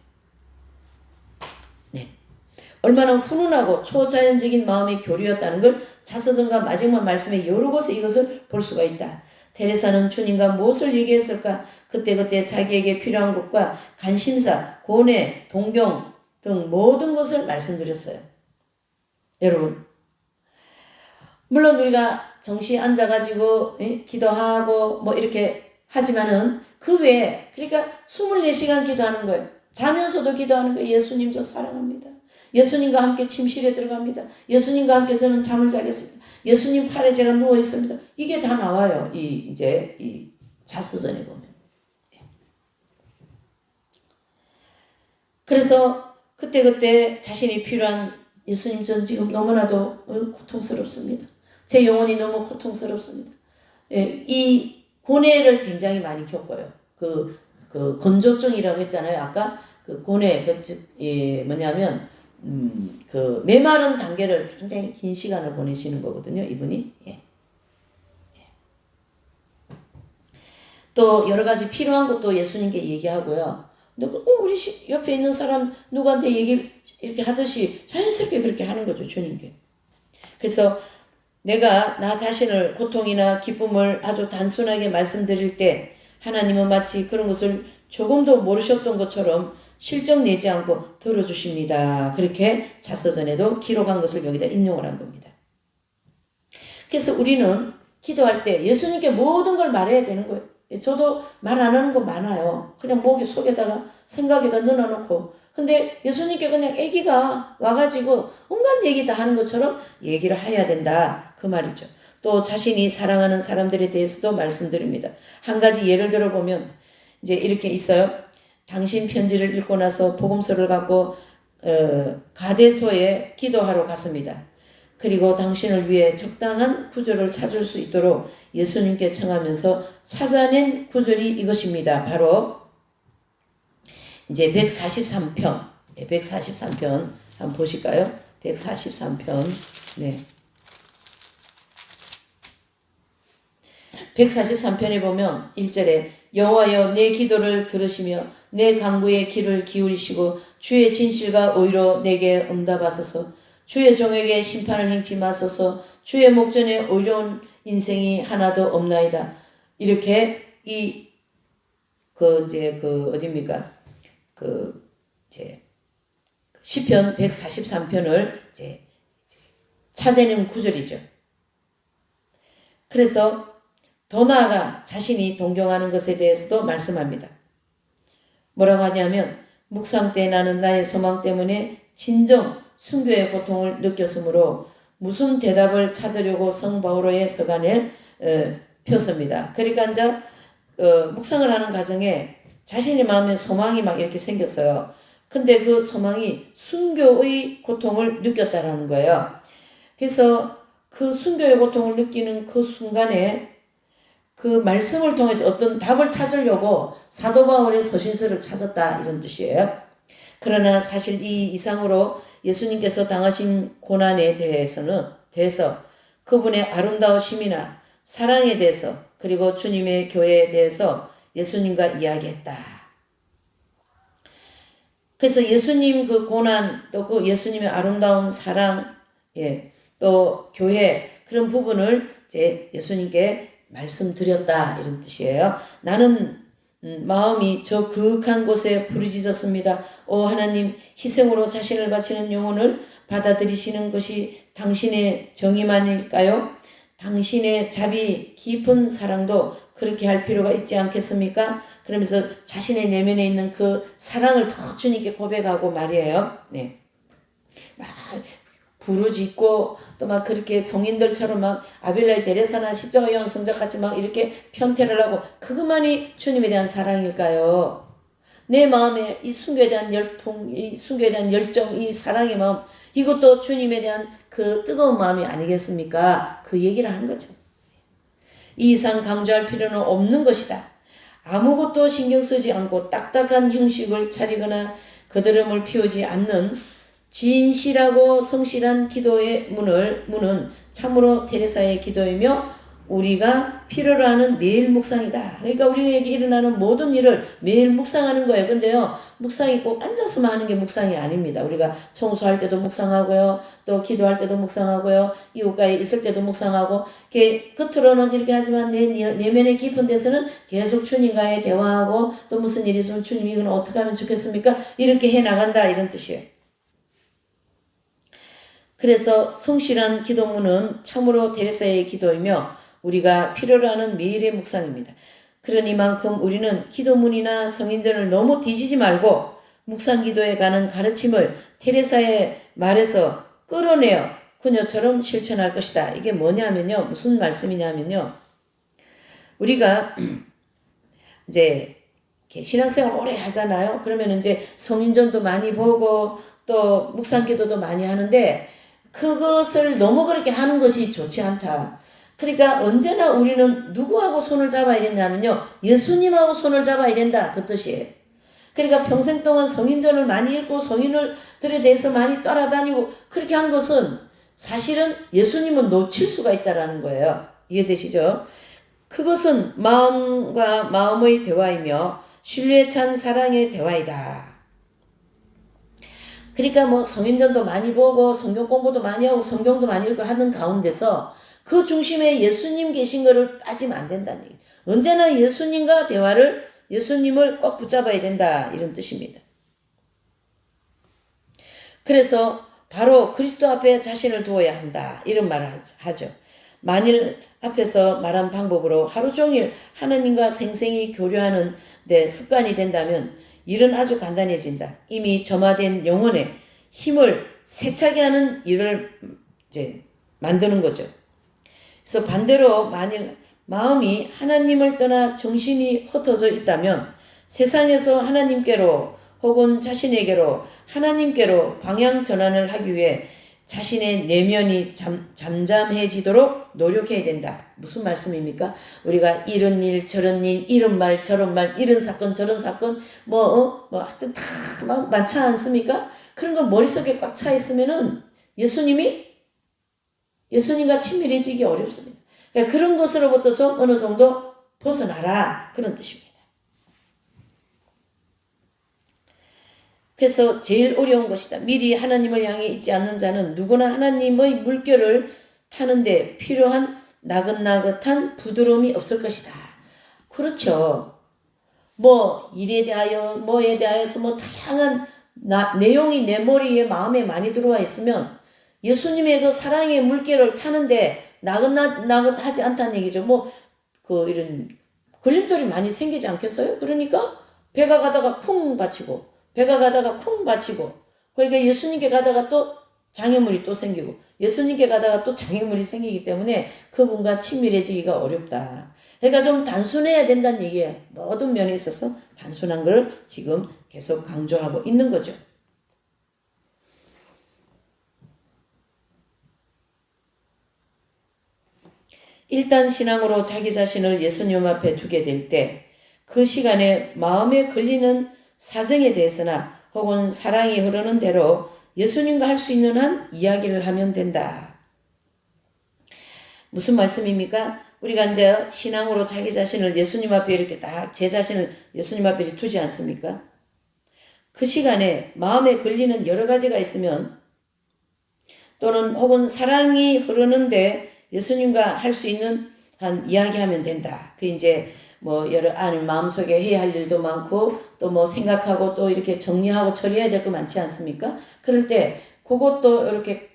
얼마나 훈훈하고 초자연적인 마음의 교류였다는 걸 자서전과 마지막 말씀의 여러 곳에 이것을 볼 수가 있다. 테레사는 주님과 무엇을 얘기했을까? 그때그때 자기에게 필요한 것과 관심사, 고뇌, 동경 등 모든 것을 말씀드렸어요. 여러분, 물론 우리가 정시에 앉아가지고 기도하고 뭐 이렇게 하지만은 그 외에 그러니까 24시간 기도하는 거예요. 자면서도 기도하는 거예요. 예수님 저 사랑합니다. 예수님과 함께 침실에 들어갑니다. 예수님과 함께 저는 잠을 자겠습니다. 예수님 팔에 제가 누워 있습니다. 이게 다 나와요. 이 자서전에 보면. 그래서 그때그때 자신이 필요한 예수님 전 지금 너무나도 고통스럽습니다. 제 영혼이 너무 고통스럽습니다. 이 고뇌를 굉장히 많이 겪어요. 그 건조증이라고 했잖아요. 아까 그 고뇌 뭐냐면 그 메마른 단계를 굉장히 긴 시간을 보내시는 거거든요, 이분이. 또 여러 가지 필요한 것도 예수님께 얘기하고요. 우리 옆에 있는 사람 누구한테 이렇게 하듯이 자연스럽게 그렇게 하는 거죠, 주님께. 그래서 내가 나 자신을 고통이나 기쁨을 아주 단순하게 말씀드릴 때 하나님은 마치 그런 것을 조금도 모르셨던 것처럼 실적 내지 않고 들어주십니다. 그렇게 자서전에도 기록한 것을 여기다 인용을 한 겁니다. 그래서 우리는 기도할 때 예수님께 모든 걸 말해야 되는 거예요. 저도 말 안 하는 거 많아요. 그냥 목에 속에다가 생각에다 넣어놓고 근데 예수님께 그냥 아기가 와가지고 온갖 얘기 다 하는 것처럼 얘기를 해야 된다. 그 말이죠. 또 자신이 사랑하는 사람들에 대해서도 말씀드립니다. 한 가지 예를 들어보면 이제 이렇게 있어요. 당신 편지를 읽고 나서 복음서를 갖고 가데소에 기도하러 갔습니다. 그리고 당신을 위해 적당한 구절을 찾을 수 있도록 예수님께 청하면서 찾아낸 구절이 이것입니다. 바로 이제 143편, 143편 한번 보실까요? 143편, 143편에 보면 1절에 여호와여 내 기도를 들으시며 내 간구에 귀를 기울이시고 주의 진실과 의로 내게 응답하소서. 주의 종에게 심판을 행치 마소서. 주의 목전에 어려운 인생이 하나도 없나이다. 이렇게 이 어딥니까? 이제 시편 143편을 이제 찾아내는 구절이죠. 그래서 더 나아가 자신이 동경하는 것에 대해서도 말씀합니다. 뭐라고 하냐면 묵상 때 나는 나의 소망 때문에 진정 순교의 고통을 느꼈으므로 무슨 대답을 찾으려고 성 바오로의 서간을 폈습니다. 그러니까 이제 묵상을 하는 과정에 자신의 마음에 소망이 막 이렇게 생겼어요. 근데 그 소망이 순교의 고통을 느꼈다라는 거예요. 그래서 그 순교의 고통을 느끼는 그 순간에 그 말씀을 통해서 어떤 답을 찾으려고 사도 바울의 서신서를 찾았다 이런 뜻이에요. 그러나 사실 이 이상으로 예수님께서 당하신 고난에 대해서 그분의 아름다우심이나 사랑에 대해서 그리고 주님의 교회에 대해서 예수님과 이야기했다. 그래서 예수님 그 고난 또 그 예수님의 아름다운 사랑 또 교회 그런 부분을 이제 예수님께 말씀드렸다 이런 뜻이에요. 나는 마음이 저 그윽한 곳에 부르짖었습니다. 오 하나님 희생으로 자신을 바치는 영혼을 받아들이시는 것이 당신의 정의만일까요? 당신의 자비 깊은 사랑도 그렇게 할 필요가 있지 않겠습니까? 그러면서 자신의 내면에 있는 그 사랑을 더 주님께 고백하고 말이에요. 네. 막 부르짖고 또 막 그렇게 성인들처럼 막 아빌라의 데레사나 십자가형 성자같이 막 이렇게 편태를 하고 그것만이 주님에 대한 사랑일까요? 내 마음에 이 순교에 대한 열풍, 이 순교에 대한 열정, 이 사랑의 마음 이것도 주님에 대한 그 뜨거운 마음이 아니겠습니까? 그 얘기를 하는 거죠. 이 이상 강조할 필요는 없는 것이다. 아무것도 신경 쓰지 않고 딱딱한 형식을 차리거나 거드름을 피우지 않는 진실하고 성실한 기도의 문은 참으로 테레사의 기도이며 우리가 필요로 하는 매일 묵상이다. 그러니까 우리에게 일어나는 모든 일을 매일 묵상하는 거예요. 근데요, 묵상이 꼭 앉아서만 하는 게 묵상이 아닙니다. 우리가 청소할 때도 묵상하고요, 또 기도할 때도 묵상하고요, 이웃과에 있을 때도 묵상하고, 겉으로는 이렇게 하지만 내 내면의 깊은 데서는 계속 주님과의 대화하고, 또 무슨 일이 있으면 주님 이건 어떻게 하면 좋겠습니까? 이렇게 해 나간다 이런 뜻이에요. 그래서 성실한 기도문은 참으로 데레사의 기도이며 우리가 필요로 하는 매일의 묵상입니다. 그러니만큼 우리는 기도문이나 성인전을 너무 뒤지지 말고 묵상 기도에 가는 가르침을 테레사의 말에서 끌어내어 그녀처럼 실천할 것이다. 이게 뭐냐면요. 무슨 말씀이냐면요. 우리가 이제 신앙생활 오래 하잖아요. 그러면 이제 성인전도 많이 보고 또 묵상 기도도 많이 하는데 그것을 너무 그렇게 하는 것이 좋지 않다. 그러니까 언제나 우리는 누구하고 손을 잡아야 된다면요. 예수님하고 손을 잡아야 된다. 그 뜻이에요. 그러니까 평생 동안 성인전을 많이 읽고 성인들에 대해서 많이 따라다니고 그렇게 한 것은 사실은 예수님은 놓칠 수가 있다라는 거예요. 이해되시죠? 그것은 마음과 마음의 대화이며 신뢰에 찬 사랑의 대화이다. 그러니까 뭐 성인전도 많이 보고 성경 공부도 많이 하고 성경도 많이 읽고 하는 가운데서 그 중심에 예수님 계신 거를 빠지면 안 된다는 얘기. 언제나 예수님과 대화를 예수님을 꼭 붙잡아야 된다 이런 뜻입니다. 그래서 바로 그리스도 앞에 자신을 두어야 한다 이런 말을 하죠. 만일 앞에서 말한 방법으로 하루 종일 하나님과 생생히 교류하는 데 습관이 된다면 일은 아주 간단해진다. 이미 점화된 영혼에 힘을 세차게 하는 일을 이제 만드는 거죠. 그래서 반대로 만일 마음이 하나님을 떠나 정신이 흩어져 있다면 세상에서 하나님께로 혹은 자신에게로 하나님께로 방향 전환을 하기 위해 자신의 내면이 잠잠해지도록 노력해야 된다. 무슨 말씀입니까? 우리가 이런 일 저런 일 이런 말 저런 말 이런 사건 저런 사건 하여튼 다 많지 않습니까? 그런 거 머릿속에 꽉 차 있으면은 예수님과 친밀해지기 어렵습니다. 그러니까 그런 것으로부터 좀 어느 정도 벗어나라 그런 뜻입니다. 그래서 제일 어려운 것이다. 미리 하나님을 향해 있지 않는 자는 누구나 하나님의 물결을 타는데 필요한 나긋나긋한 부드러움이 없을 것이다. 그렇죠. 뭐 일에 대하여 뭐에 대하여서 뭐 다양한 내용이 내 머리에 마음에 많이 들어와 있으면 예수님의 그 사랑의 물결을 타는데 나긋나긋하지 않다는 얘기죠. 뭐 그 이런 걸림돌이 많이 생기지 않겠어요? 그러니까 배가 가다가 쿵 받치고 배가 가다가 쿵 받치고 그러니까 예수님께 가다가 또 장애물이 또 생기고 예수님께 가다가 또 장애물이 생기기 때문에 그분과 친밀해지기가 어렵다. 그러니까 좀 단순해야 된다는 얘기예요. 모든 면에 있어서 단순한 걸 지금 계속 강조하고 있는 거죠. 일단 신앙으로 자기 자신을 예수님 앞에 두게 될 때 그 시간에 마음에 걸리는 사정에 대해서나 혹은 사랑이 흐르는 대로 예수님과 할 수 있는 한 이야기를 하면 된다. 무슨 말씀입니까? 우리가 이제 신앙으로 자기 자신을 예수님 앞에 이렇게 딱 제 자신을 예수님 앞에 두지 않습니까? 그 시간에 마음에 걸리는 여러 가지가 있으면 또는 혹은 사랑이 흐르는데 예수님과 할 수 있는 한 이야기하면 된다. 그 이제 뭐 여러 마음속에 해야 할 일도 많고 또 뭐 생각하고 또 이렇게 정리하고 처리해야 될 거 많지 않습니까? 그럴 때 그것도 이렇게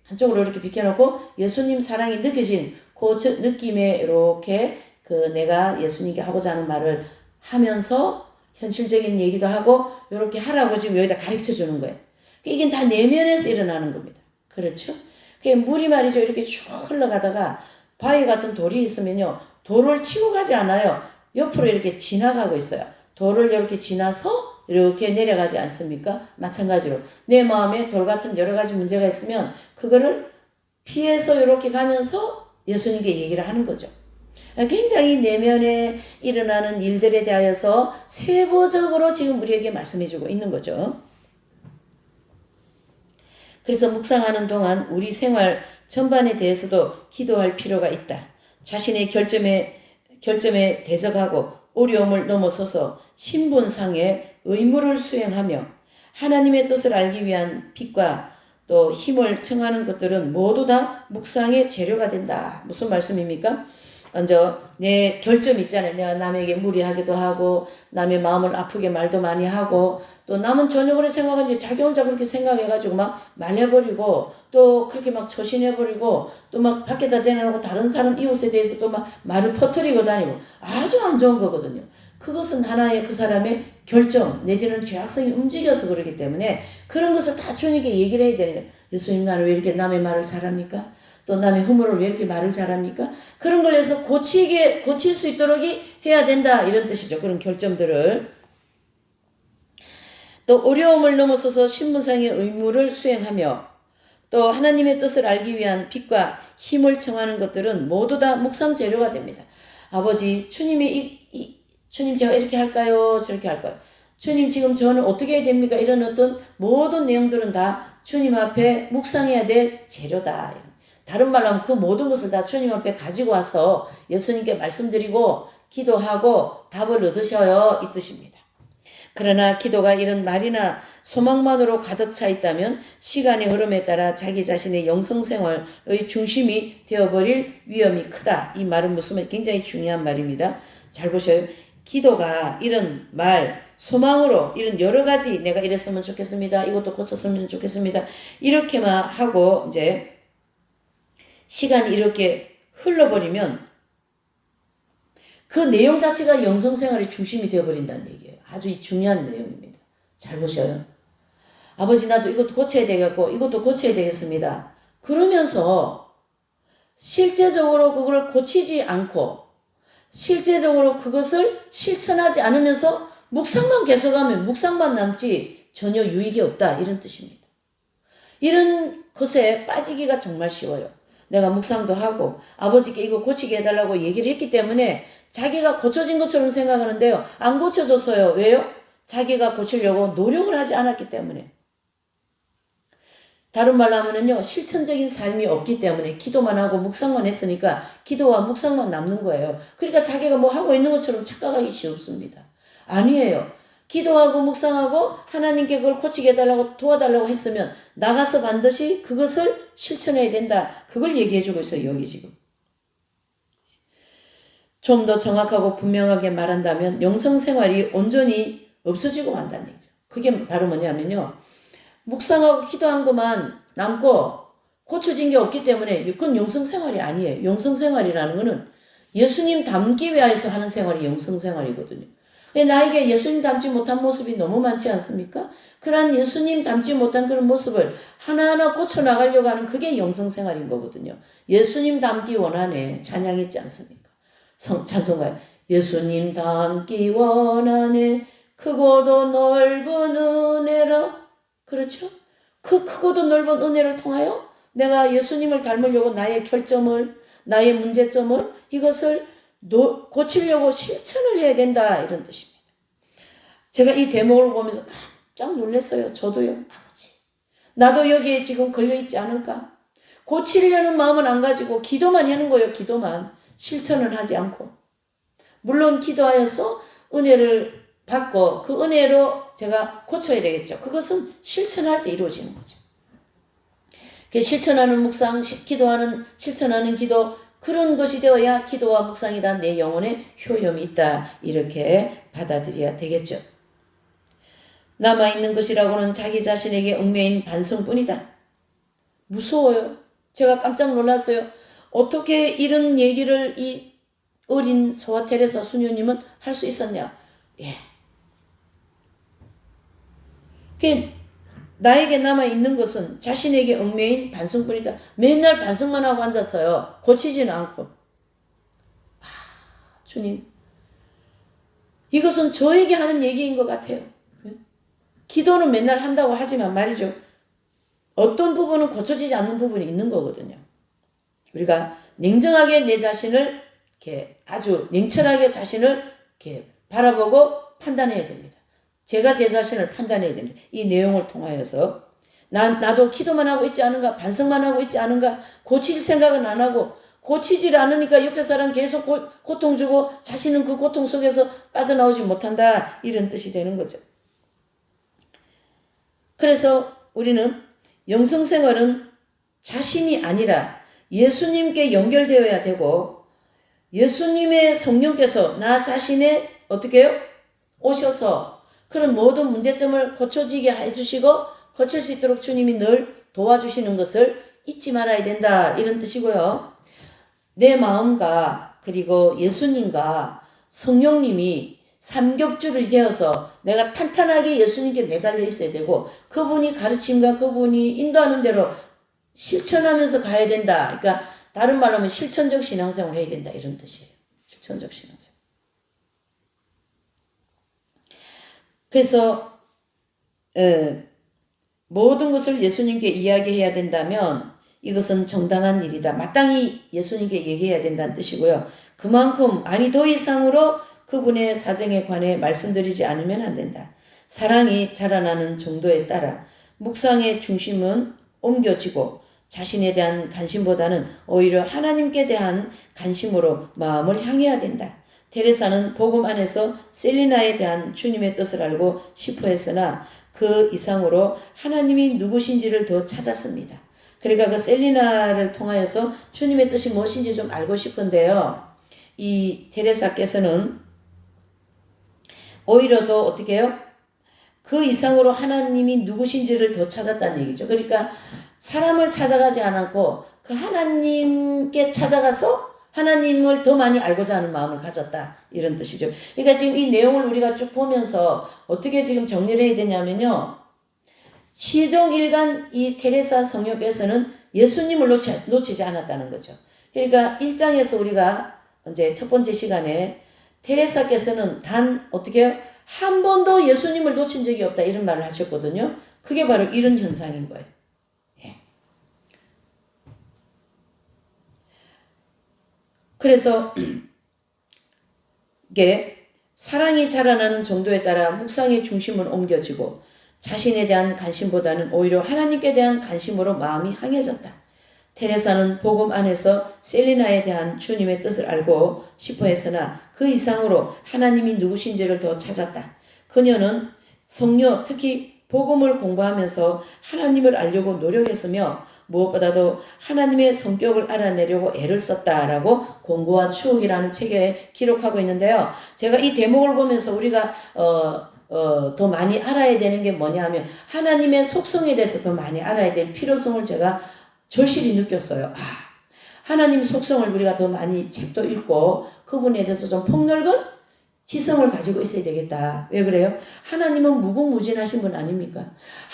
한쪽으로 이렇게 비켜놓고 예수님 사랑이 느껴진 그 느낌에 이렇게 그 내가 예수님께 하고자 하는 말을 하면서 현실적인 얘기도 하고 이렇게 하라고 지금 여기다 가르쳐 주는 거예요. 이게 다 내면에서 일어나는 겁니다. 그렇죠? 그 물이 말이죠. 이렇게 쭉 흘러가다가 바위 같은 돌이 있으면요. 돌을 치고 가지 않아요. 옆으로 이렇게 지나가고 있어요. 돌을 이렇게 지나서 이렇게 내려가지 않습니까? 마찬가지로 내 마음에 돌 같은 여러 가지 문제가 있으면 그거를 피해서 이렇게 가면서 예수님께 얘기를 하는 거죠. 굉장히 내면에 일어나는 일들에 대하여서 세부적으로 지금 우리에게 말씀해주고 있는 거죠. 그래서 묵상하는 동안 우리 생활 전반에 대해서도 기도할 필요가 있다. 자신의 결점에 대적하고 어려움을 넘어서서 신분상의 의무를 수행하며 하나님의 뜻을 알기 위한 빛과 또 힘을 청하는 것들은 모두 다 묵상의 재료가 된다. 무슨 말씀입니까? 먼저 내 결점 있잖아요. 내가 남에게 무리하기도 하고 남의 마음을 아프게 말도 많이 하고 또 남은 전혀 그렇게 생각하는데 자기 혼자 그렇게 생각해가지고 막 말해버리고 또 그렇게 막 처신해버리고 또 막 밖에다 대놓고 다른 사람 이웃에 대해서 또 막 말을 퍼뜨리고 다니고 아주 안 좋은 거거든요. 그것은 하나의 그 사람의 결정 내지는 죄악성이 움직여서 그러기 때문에 그런 것을 다 주님께 얘기를 해야 되는 거예요. 예수님 나는 왜 이렇게 남의 말을 잘합니까? 또 남의 허물을 왜 이렇게 말을 잘합니까? 그런 걸 해서 고칠 수 있도록 해야 된다. 이런 뜻이죠. 그런 결점들을. 또 어려움을 넘어서서 신분상의 의무를 수행하며 또 하나님의 뜻을 알기 위한 빛과 힘을 청하는 것들은 모두 다 묵상 재료가 됩니다. 아버지, 주님 제가 이렇게 할까요? 저렇게 할까요? 주님 지금 저는 어떻게 해야 됩니까? 이런 어떤 모든 내용들은 다 주님 앞에 묵상해야 될 재료다. 다른 말로 하면 그 모든 것을 다 주님 앞에 가지고 와서 예수님께 말씀드리고 기도하고 답을 얻으셔요. 이 뜻입니다. 그러나 기도가 이런 말이나 소망만으로 가득 차 있다면 시간의 흐름에 따라 자기 자신의 영성생활의 중심이 되어버릴 위험이 크다. 이 말은 무슨 말? 굉장히 중요한 말입니다. 잘 보셔요. 기도가 이런 말, 소망으로 이런 여러 가지 내가 이랬으면 좋겠습니다. 이것도 고쳤으면 좋겠습니다. 이렇게만 하고 이제 시간이 이렇게 흘러버리면 그 내용 자체가 영성생활의 중심이 되어버린다는 얘기예요. 아주 중요한 내용입니다. 잘 보셔요. 아버지 나도 이것도 고쳐야 되겠고 이것도 고쳐야 되겠습니다. 그러면서 실제적으로 그걸 고치지 않고 실제적으로 그것을 실천하지 않으면서 묵상만 계속하면 묵상만 남지 전혀 유익이 없다. 이런 뜻입니다. 이런 것에 빠지기가 정말 쉬워요. 내가 묵상도 하고 아버지께 이거 고치게 해달라고 얘기를 했기 때문에 자기가 고쳐진 것처럼 생각하는데요. 안 고쳐졌어요. 왜요? 자기가 고치려고 노력을 하지 않았기 때문에. 다른 말로 하면요. 실천적인 삶이 없기 때문에 기도만 하고 묵상만 했으니까 기도와 묵상만 남는 거예요. 그러니까 자기가 뭐 하고 있는 것처럼 착각하기 쉽습니다. 아니에요. 기도하고 묵상하고 하나님께 그걸 고치게 해달라고 도와달라고 했으면 나가서 반드시 그것을 실천해야 된다. 그걸 얘기해주고 있어요. 여기 지금. 좀 더 정확하고 분명하게 말한다면 영성생활이 온전히 없어지고 만다는 얘기죠. 그게 바로 뭐냐면요. 묵상하고 기도한 것만 남고 고쳐진 게 없기 때문에 그건 영성생활이 아니에요. 영성생활이라는 거는 예수님 닮기 위해서 하는 생활이 영성생활이거든요. 나에게 예수님 닮지 못한 모습이 너무 많지 않습니까? 그런 예수님 닮지 못한 그런 모습을 하나하나 고쳐나가려고 하는 그게 영성생활인 거거든요. 예수님 닮기 원하네. 찬양 있지 않습니까? 찬송가에 예수님 닮기 원하네 크고도 넓은 은혜로 그렇죠? 그 크고도 넓은 은혜를 통하여 내가 예수님을 닮으려고 나의 결점을 나의 문제점을 이것을 고치려고 실천을 해야 된다 이런 뜻입니다. 제가 이 대목을 보면서 깜짝 놀랐어요. 저도요. 아버지 나도 여기에 지금 걸려있지 않을까? 고치려는 마음은 안 가지고 기도만 하는 거예요. 기도만. 실천은 하지 않고. 물론 기도하여서 은혜를 받고 그 은혜로 제가 고쳐야 되겠죠. 그것은 실천할 때 이루어지는 거죠. 실천하는 묵상, 기도하는 실천하는 기도 그런 것이 되어야 기도와 묵상이란 내 영혼에 효용이 있다. 이렇게 받아들여야 되겠죠. 남아있는 것이라고는 자기 자신에게 얽매인 반성뿐이다. 무서워요. 제가 깜짝 놀랐어요. 어떻게 이런 얘기를 이 어린 소아 테레사 수녀님은 할 수 있었냐. 예. 나에게 남아있는 것은 자신에게 얽매인 반성뿐이다. 맨날 반성만 하고 앉았어요. 고치지는 않고. 주님. 이것은 저에게 하는 얘기인 것 같아요. 기도는 맨날 한다고 하지만 말이죠. 어떤 부분은 고쳐지지 않는 부분이 있는 거거든요. 우리가 냉정하게 내 자신을 이렇게 아주 냉철하게 자신을 이렇게 바라보고 판단해야 됩니다. 제가 제 자신을 판단해야 됩니다. 이 내용을 통하여서 나도 기도만 하고 있지 않은가 반성만 하고 있지 않은가 고칠 생각은 안 하고 고치질 않으니까 옆에 사람 계속 고통 주고 자신은 그 고통 속에서 빠져나오지 못한다 이런 뜻이 되는 거죠. 그래서 우리는 영성생활은 자신이 아니라 예수님께 연결되어야 되고 예수님의 성령께서 나 자신의 어떻게 해요? 오셔서 그런 모든 문제점을 고쳐지게 해주시고 고칠 수 있도록 주님이 늘 도와주시는 것을 잊지 말아야 된다 이런 뜻이고요. 내 마음과 그리고 예수님과 성령님이 삼겹줄이 되어서 내가 탄탄하게 예수님께 매달려 있어야 되고 그분이 가르침과 그분이 인도하는 대로 실천하면서 가야 된다. 그러니까 다른 말로 하면 실천적 신앙생활을 해야 된다 이런 뜻이에요. 실천적 신앙생활. 그래서 모든 것을 예수님께 이야기해야 된다면 이것은 정당한 일이다. 마땅히 예수님께 얘기해야 된다는 뜻이고요. 그만큼 아니 더 이상으로 그분의 사정에 관해 말씀드리지 않으면 안 된다. 사랑이 자라나는 정도에 따라 묵상의 중심은 옮겨지고 자신에 대한 관심보다는 오히려 하나님께 대한 관심으로 마음을 향해야 된다. 테레사는 복음 안에서 셀리나에 대한 주님의 뜻을 알고 싶어 했으나 그 이상으로 하나님이 누구신지를 더 찾았습니다. 그러니까 그 셀리나를 통하여서 주님의 뜻이 무엇인지 좀 알고 싶은데요. 이 테레사께서는 오히려 더 어떻게 해요? 그 이상으로 하나님이 누구신지를 더 찾았다는 얘기죠. 그러니까 사람을 찾아가지 않았고 그 하나님께 찾아가서 하나님을 더 많이 알고자 하는 마음을 가졌다. 이런 뜻이죠. 그러니까 지금 이 내용을 우리가 쭉 보면서 어떻게 지금 정리를 해야 되냐면요. 시종일관 이 테레사 성령께서는 예수님을 놓치지 않았다는 거죠. 그러니까 1장에서 우리가 이제 첫 번째 시간에 테레사께서는 단 어떻게 한 번도 예수님을 놓친 적이 없다 이런 말을 하셨거든요. 그게 바로 이런 현상인 거예요. 예. 그래서 이게 사랑이 자라나는 정도에 따라 묵상의 중심은 옮겨지고 자신에 대한 관심보다는 오히려 하나님께 대한 관심으로 마음이 향해졌다. 테레사는 복음 안에서 셀리나에 대한 주님의 뜻을 알고 싶어 했으나 그 이상으로 하나님이 누구신지를 더 찾았다. 그녀는 성녀 특히 복음을 공부하면서 하나님을 알려고 노력했으며 무엇보다도 하나님의 성격을 알아내려고 애를 썼다라고 공고한 추억이라는 책에 기록하고 있는데요. 제가 이 대목을 보면서 우리가 더 많이 알아야 되는 게 뭐냐 하면 하나님의 속성에 대해서 더 많이 알아야 될 필요성을 제가 절실히 느꼈어요. 하나님 속성을 우리가 더 많이 책도 읽고 그분에 대해서 좀 폭넓은 지성을 가지고 있어야 되겠다. 왜 그래요? 하나님은 무궁무진하신 분 아닙니까?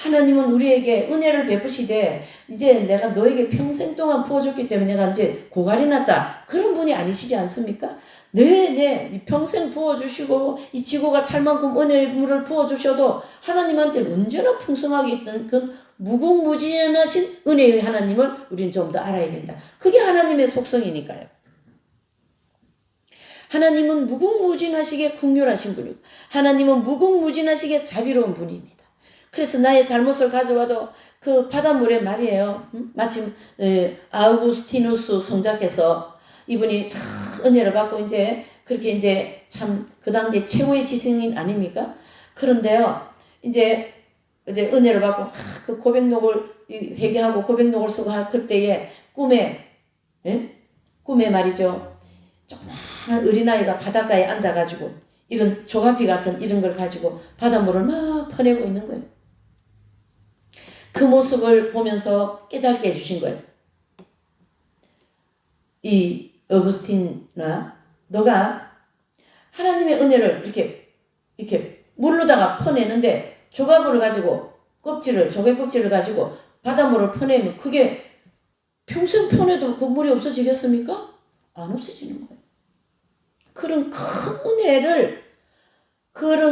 하나님은 우리에게 은혜를 베푸시되 이제 내가 너에게 평생 동안 부어줬기 때문에 내가 이제 고갈이 났다. 그런 분이 아니시지 않습니까? 네, 평생 부어주시고 이 지구가 찰만큼 은혜의 물을 부어주셔도 하나님한테 언제나 풍성하게 있던 그 무궁무진하신 은혜의 하나님을 우리는 좀 더 알아야 된다. 그게 하나님의 속성이니까요. 하나님은 무궁무진하시게 긍휼하신 분이고 하나님은 무궁무진하시게 자비로운 분입니다. 그래서 나의 잘못을 가져와도 그 바닷물에 말이에요. 마침 아우구스티누스 성자께서 이분이 참 은혜를 받고 이제 그렇게 이제 참 그 당대 최고의 지성인 아닙니까? 그런데요. 이제 은혜를 받고 그 고백록을 회개하고 고백록을 쓰고 할 그때에 꿈에 말이죠. 조그마한 어린아이가 바닷가에 앉아가지고 이런 조가피 같은 이런 걸 가지고 바닷물을 막 퍼내고 있는 거예요. 그 모습을 보면서 깨닫게 해주신 거예요. 이 어거스틴아, 너가 하나님의 은혜를 이렇게 물로다가 퍼내는데 조가부를 가지고 조개 껍질을 가지고 바닷물을 퍼내면 그게 평생 퍼내도 그 물이 없어지겠습니까? 안 없어지는 거예요. 그런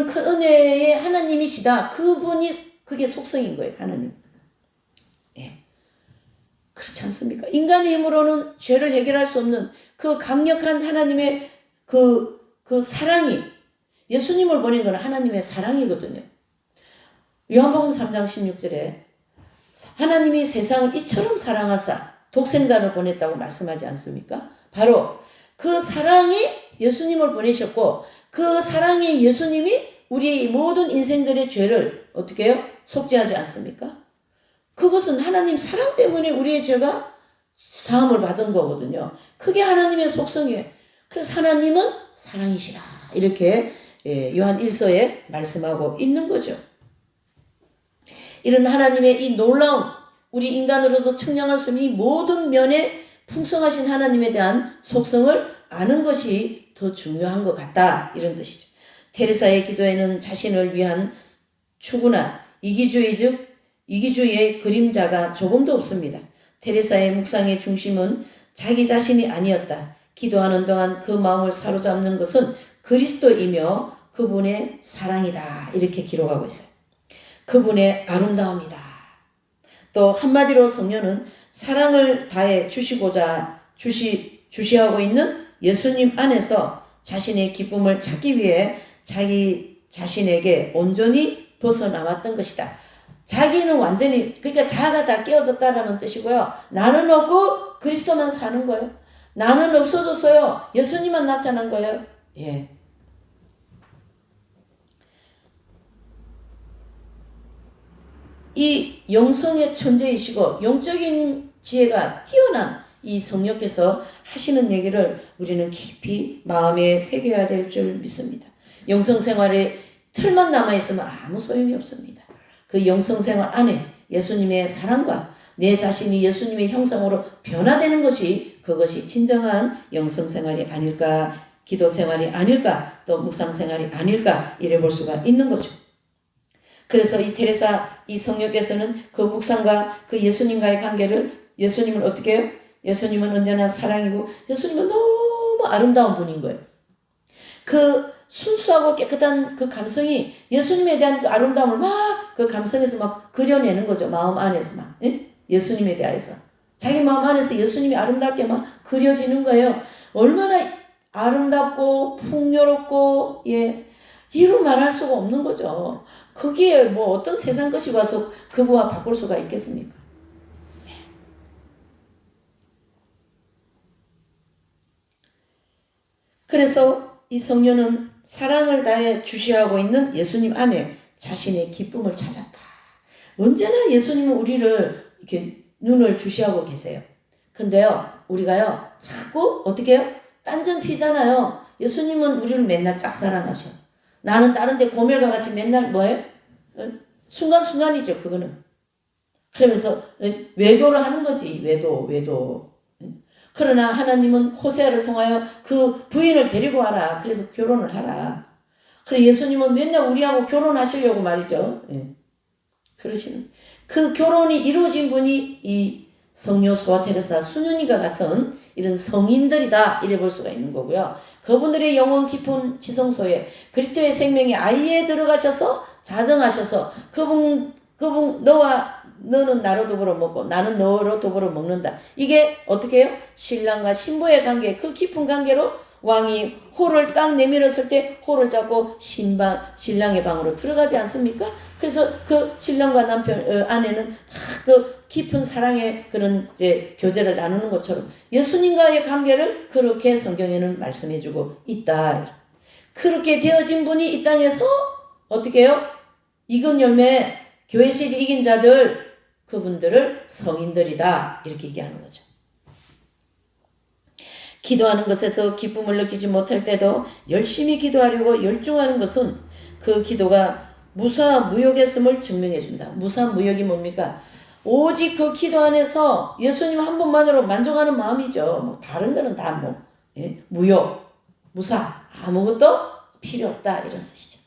큰 은혜의 하나님이시다. 그분이 그게 속성인 거예요. 하나님. 예. 그렇지 않습니까? 인간의 힘으로는 죄를 해결할 수 없는 그 강력한 하나님의 그 사랑이 예수님을 보낸 건 하나님의 사랑이거든요. 요한복음 3장 16절에 하나님이 세상을 이처럼 사랑하사 독생자를 보냈다고 말씀하지 않습니까? 바로 그 사랑이 예수님을 보내셨고 그 사랑의 예수님이 우리의 모든 인생들의 죄를 어떻게 해요? 속죄하지 않습니까? 그것은 하나님 사랑 때문에 우리의 죄가 사함을 받은 거거든요. 그게 하나님의 속성이에요. 그래서 하나님은 사랑이시라 이렇게 요한 1서에 말씀하고 있는 거죠. 이런 하나님의 이 놀라운 우리 인간으로서 측량할 수 있는 이 모든 면에 풍성하신 하나님에 대한 속성을 아는 것이 더 중요한 것 같다 이런 뜻이죠. 테레사의 기도에는 자신을 위한 추구나 이기주의의 그림자가 조금도 없습니다. 테레사의 묵상의 중심은 자기 자신이 아니었다. 기도하는 동안 그 마음을 사로잡는 것은 그리스도이며 그분의 사랑이다 이렇게 기록하고 있어요. 그분의 아름다움이다. 또 한마디로 성녀는 사랑을 다해 주시하고 있는 예수님 안에서 자신의 기쁨을 찾기 위해 자기 자신에게 온전히 벗어나왔던 것이다. 자기는 완전히 그러니까 자아가 다 깨어졌다라는 뜻이고요. 나는 없고 그리스도만 사는 거예요. 나는 없어졌어요. 예수님만 나타난 거예요. 예. 이 영성의 천재이시고 영적인 지혜가 뛰어난 이 성령께서 하시는 얘기를 우리는 깊이 마음에 새겨야 될 줄 믿습니다. 영성생활에 틀만 남아있으면 아무 소용이 없습니다. 그 영성생활 안에 예수님의 사랑과 내 자신이 예수님의 형상으로 변화되는 것이 그것이 진정한 영성생활이 아닐까, 기도생활이 아닐까, 또 묵상생활이 아닐까 이래 볼 수가 있는 거죠. 그래서 이 테레사 이 성령께서는 그 묵상과 그 예수님과의 관계를 예수님을 어떻게 해요? 예수님은 언제나 사랑이고 예수님은 너무 아름다운 분인 거예요. 그 순수하고 깨끗한 그 감성이 예수님에 대한 그 아름다움을 막 그 감성에서 막 그려내는 거죠. 마음 안에서 막 예수님에 대해서 자기 마음 안에서 예수님이 아름답게 막 그려지는 거예요. 얼마나 아름답고 풍요롭고 이루 말할 수가 없는 거죠. 거기에 뭐 어떤 세상 것이 와서 그거와 바꿀 수가 있겠습니까? 그래서 이 성녀는 사랑을 다해 주시하고 있는 예수님 안에 자신의 기쁨을 찾았다. 언제나 예수님은 우리를 이렇게 눈을 주시하고 계세요. 근데요, 우리가요, 자꾸 어떻게 해요? 딴전 피잖아요. 예수님은 우리를 맨날 짝사랑하셔. 나는 다른데 고멜과 같이 맨날 뭐예요? 순간순간이죠, 그거는. 그러면서 외도를 하는 거지, 외도. 그러나 하나님은 호세아를 통하여 그 부인을 데리고 와라. 그래서 결혼을 하라. 그래 예수님은 맨날 우리하고 결혼하시려고 말이죠. 그러시는. 그 결혼이 이루어진 분이 이 성녀 소아 테레사 수녀님과 같은 이런 성인들이다 이래 볼 수가 있는 거고요. 그분들의 영혼 깊은 지성소에 그리스도의 생명이 아예 들어가셔서 자정하셔서 그분 너는 나로 더불어 먹고 나는 너로 더불어 먹는다. 이게 어떻게 해요? 신랑과 신부의 관계, 그 깊은 관계로 왕이 호를 딱 내밀었을 때 호를 잡고 신랑의 방으로 들어가지 않습니까? 그래서 그 신랑과 아내는 그 깊은 사랑의 그런 이제 교제를 나누는 것처럼 예수님과의 관계를 그렇게 성경에는 말씀해주고 있다. 그렇게 되어진 분이 이 땅에서 어떻게 해요? 익은 열매, 교회식 이긴 자들, 그분들을 성인들이다 이렇게 얘기하는 거죠. 기도하는 것에서 기쁨을 느끼지 못할 때도 열심히 기도하려고 열중하는 것은 그 기도가 무사무역했음을 증명해 준다. 무사무역이 뭡니까? 오직 그 기도 안에서 예수님 한 분만으로 만족하는 마음이죠. 뭐 다른 거는 다 무역, 무사, 아무것도 필요 없다 이런 뜻이죠.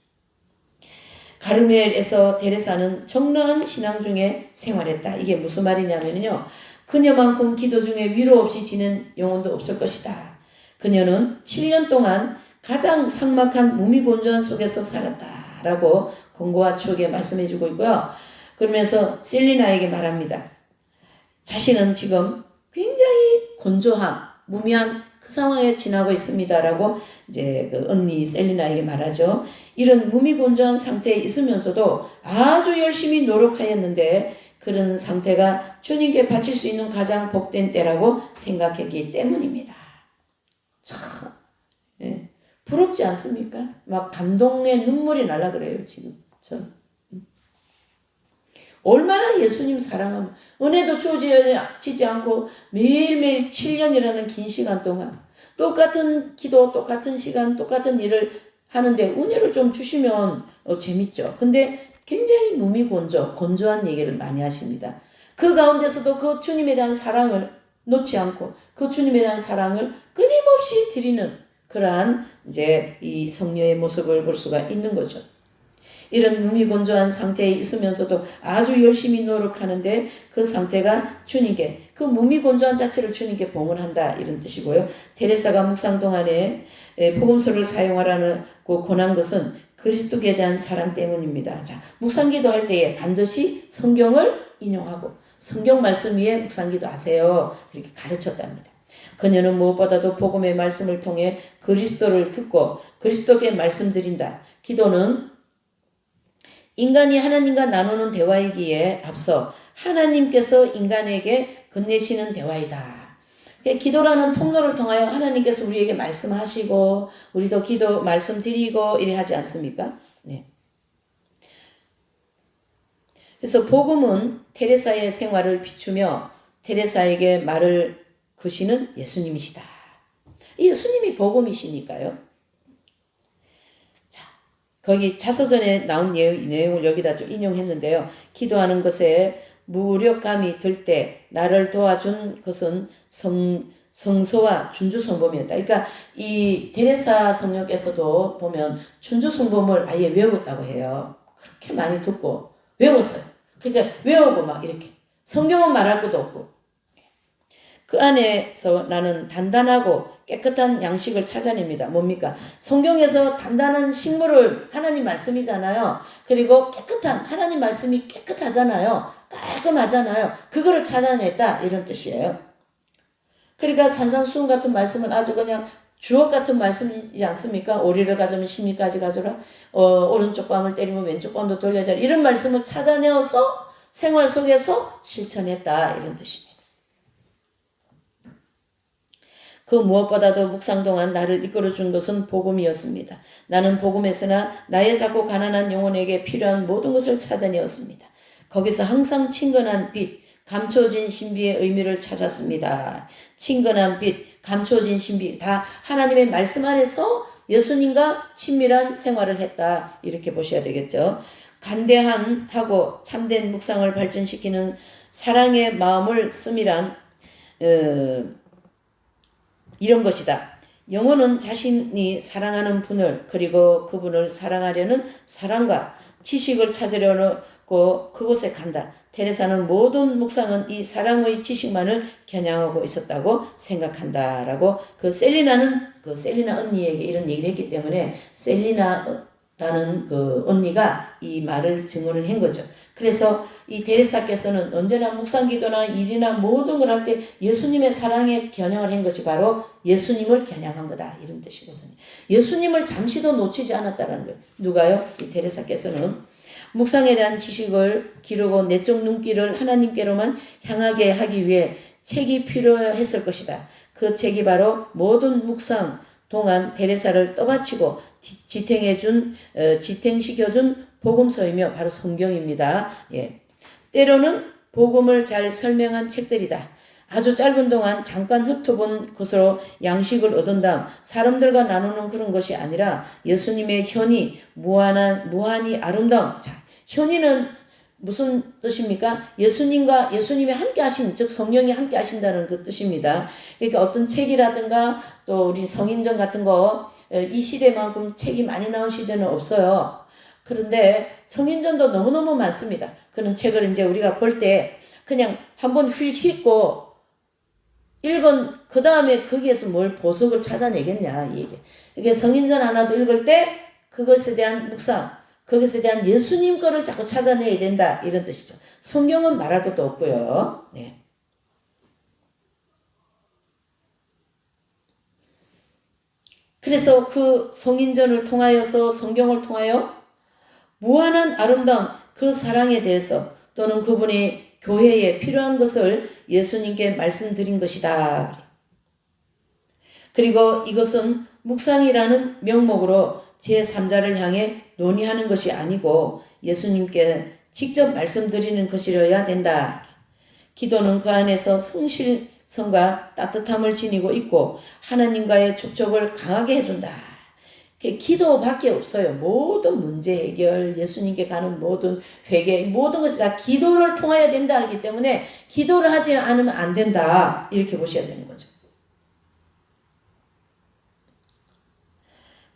가르멜에서 데레사는 정라한 신앙 중에 생활했다. 이게 무슨 말이냐면요. 그녀만큼 기도 중에 위로 없이 지는 영혼도 없을 것이다. 그녀는 7년 동안 가장 삭막한 무미건조한 속에서 살았다라고 권고와 추억에 말씀해주고 있고요. 그러면서 셀리나에게 말합니다. 자신은 지금 굉장히 건조한 무미한 그 상황에 지나고 있습니다라고 이제 그 언니 셀리나에게 말하죠. 이런 무미건조한 상태에 있으면서도 아주 열심히 노력하였는데 그런 상태가 주님께 바칠 수 있는 가장 복된 때라고 생각했기 때문입니다. 참 부럽지 않습니까? 막 감동의 눈물이 날라 그래요 지금. 얼마나 예수님 사랑하면 은혜도 주어지지 않고 매일매일 7년이라는 긴 시간 동안 똑같은 기도, 똑같은 시간, 똑같은 일을 하는데 은혜를 좀 주시면 재밌죠. 근데 굉장히 건조한 얘기를 많이 하십니다. 그 가운데서도 그 주님에 대한 사랑을 놓지 않고 그 주님에 대한 사랑을 끊임없이 드리는 그러한 이제 이 성녀의 모습을 볼 수가 있는 거죠. 이런 무미건조한 상태에 있으면서도 아주 열심히 노력하는데 그 상태가 주님께 그 무미건조한 자체를 주님께 봉헌한다 이런 뜻이고요. 테레사가 묵상 동안에 복음서를 사용하라고 권한 것은 그리스도에 대한 사랑 때문입니다. 자, 묵상기도 할 때에 반드시 성경을 인용하고 성경 말씀 위에 묵상기도 하세요. 그렇게 가르쳤답니다. 그녀는 무엇보다도 복음의 말씀을 통해 그리스도를 듣고 그리스도께 말씀드린다. 기도는 인간이 하나님과 나누는 대화이기에 앞서 하나님께서 인간에게 건네시는 대화이다. 기도라는 통로를 통하여 하나님께서 우리에게 말씀하시고 우리도 기도 말씀드리고 이래 하지 않습니까? 네. 그래서 복음은 테레사의 생활을 비추며 테레사에게 말을 거시는 예수님이시다. 이 예수님이 복음이시니까요. 거기 자서전에 나온 내용을 여기다 좀 인용했는데요. 기도하는 것에 무력감이 들 때 나를 도와준 것은 성서와 준주성범이었다. 그러니까 이 데레사 성녀께서도 보면 준주성범을 아예 외웠다고 해요. 그렇게 많이 듣고 외웠어요. 그러니까 외우고 막 이렇게 성경은 말할 것도 없고 그 안에서 나는 단단하고 깨끗한 양식을 찾아냅니다. 뭡니까? 성경에서 단단한 식물을 하나님 말씀이잖아요. 그리고 깨끗한 하나님 말씀이 깨끗하잖아요. 깔끔하잖아요. 그거를 찾아냈다 이런 뜻이에요. 그러니까 산상수훈 같은 말씀은 아주 그냥 주옥 같은 말씀이지 않습니까? 오리를 가져면 십리까지 가져라. 오른쪽 뺨을 때리면 왼쪽 뺨도 돌려야 돼. 이런 말씀을 찾아내어서 생활 속에서 실천했다 이런 뜻입니다. 그 무엇보다도 묵상 동안 나를 이끌어준 것은 복음이었습니다. 나는 복음에서나 나의 작고 가난한 영혼에게 필요한 모든 것을 찾아내었습니다. 거기서 항상 친근한 빛, 감춰진 신비의 의미를 찾았습니다. 친근한 빛, 감춰진 신비, 다 하나님의 말씀 안에서 예수님과 친밀한 생활을 했다. 이렇게 보셔야 되겠죠. 간대한하고 참된 묵상을 발전시키는 사랑의 마음을 씀이란 이런 것이다. 영혼은 자신이 사랑하는 분을 그리고 그분을 사랑하려는 사랑과 지식을 찾으려고 그곳에 간다. 테레사는 모든 묵상은 이 사랑의 지식만을 겨냥하고 있었다고 생각한다라고 셀리나 언니에게 이런 얘기를 했기 때문에 셀리나라는 그 언니가 이 말을 증언을 한 거죠. 그래서 이 테레사께서는 언제나 묵상기도나 일이나 모든 걸 할 때 예수님의 사랑에 겨냥을 한 것이 바로 예수님을 겨냥한 거다 이런 뜻이거든요. 예수님을 잠시도 놓치지 않았다는 거예요. 누가요? 이 테레사께서는 묵상에 대한 지식을 기르고 내적 눈길을 하나님께로만 향하게 하기 위해 책이 필요했을 것이다. 그 책이 바로 모든 묵상 동안 테레사를 떠받치고 지탱시켜준 복음서이며 바로 성경입니다. 예. 때로는 복음을 잘 설명한 책들이다. 아주 짧은 동안 잠깐 훑어본 것으로 양식을 얻은 다음 사람들과 나누는 그런 것이 아니라 예수님의 현이 무한히 아름다움. 자, 현이는 무슨 뜻입니까? 예수님이 함께 하신, 즉 성령이 함께 하신다는 그 뜻입니다. 그러니까 어떤 책이라든가 또 우리 성인전 같은 거 이 시대만큼 책이 많이 나온 시대는 없어요. 그런데 성인전도 너무너무 많습니다. 그런 책을 이제 우리가 볼 때 그냥 한번 휙 읽고 읽은 그 다음에 거기에서 뭘 보석을 찾아내겠냐 이 얘기. 이게 성인전 하나도 읽을 때 그것에 대한 묵상, 그것에 대한 예수님 거를 자꾸 찾아내야 된다 이런 뜻이죠. 성경은 말할 것도 없고요. 네. 그래서 그 성인전을 통하여서 성경을 통하여 무한한 아름다운 그 사랑에 대해서 또는 그분이 교회에 필요한 것을 예수님께 말씀드린 것이다. 그리고 이것은 묵상이라는 명목으로 제3자를 향해 논의하는 것이 아니고 예수님께 직접 말씀드리는 것이어야 된다. 기도는 그 안에서 성실성과 따뜻함을 지니고 있고 하나님과의 접촉을 강하게 해준다. 기도밖에 없어요. 모든 문제 해결, 예수님께 가는 모든 회개, 모든 것이 다 기도를 통해야 된다기 때문에 기도를 하지 않으면 안 된다. 이렇게 보셔야 되는 거죠.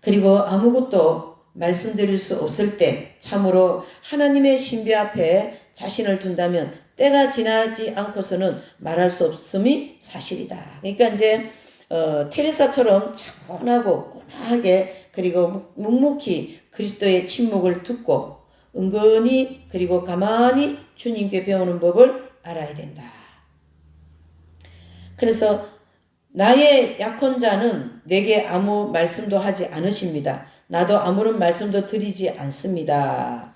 그리고 아무것도 말씀드릴 수 없을 때 참으로 하나님의 신비 앞에 자신을 둔다면 때가 지나지 않고서는 말할 수 없음이 사실이다. 그러니까 이제 테레사처럼 차분하고 온화하게 그리고 묵묵히 그리스도의 침묵을 듣고 은근히 그리고 가만히 주님께 배우는 법을 알아야 된다. 그래서 나의 약혼자는 내게 아무 말씀도 하지 않으십니다. 나도 아무런 말씀도 드리지 않습니다.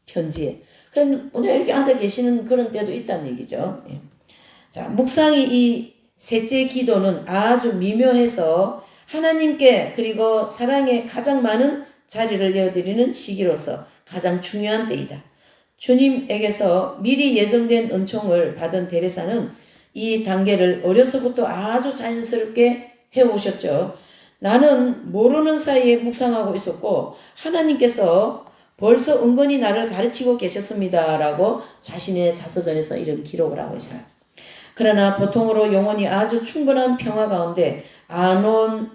편지에. 그냥 이렇게 앉아 계시는 그런 때도 있다는 얘기죠. 예. 자, 묵상이 이 셋째 기도는 아주 미묘해서 하나님께 그리고 사랑에 가장 많은 자리를 내어드리는 시기로서 가장 중요한 때이다. 주님에게서 미리 예정된 은총을 받은 데레사는 이 단계를 어려서부터 아주 자연스럽게 해오셨죠. 나는 모르는 사이에 묵상하고 있었고 하나님께서 벌써 은근히 나를 가르치고 계셨습니다. 라고 자신의 자서전에서 이런 기록을 하고 있어요. 그러나 보통으로 영혼이 아주 충분한 평화 가운데 안온하게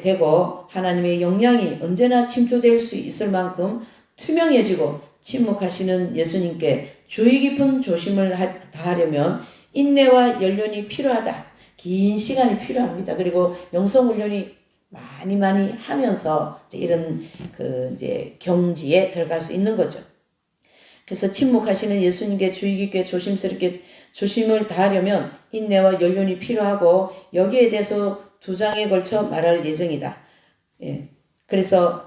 되고 하나님의 영향이 언제나 침투될 수 있을 만큼 투명해지고 침묵하시는 예수님께 주의 깊은 조심을 다하려면 인내와 연륜이 필요하다. 긴 시간이 필요합니다. 그리고 영성훈련이 많이 하면서 이런 이제 경지에 들어갈 수 있는 거죠. 그래서 침묵하시는 예수님께 주의 깊게 조심스럽게 조심을 다하려면 인내와 연륜이 필요하고 여기에 대해서 2장에 걸쳐 말할 예정이다. 예. 그래서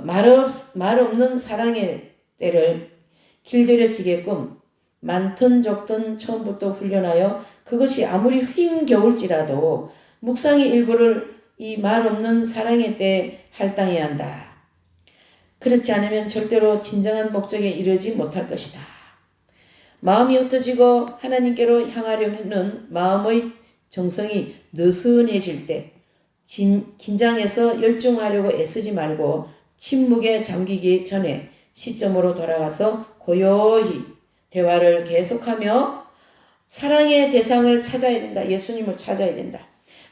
말 없는 사랑의 때를 길들여지게끔 많든 적든 처음부터 훈련하여 그것이 아무리 힘겨울지라도 묵상의 일부를 이 말 없는 사랑의 때에 할당해야 한다. 그렇지 않으면 절대로 진정한 목적에 이르지 못할 것이다. 마음이 흩어지고 하나님께로 향하려는 마음의 정성이 느슨해질 때 긴장해서 열중하려고 애쓰지 말고 침묵에 잠기기 전에 시점으로 돌아가서 고요히 대화를 계속하며 사랑의 대상을 찾아야 된다. 예수님을 찾아야 된다.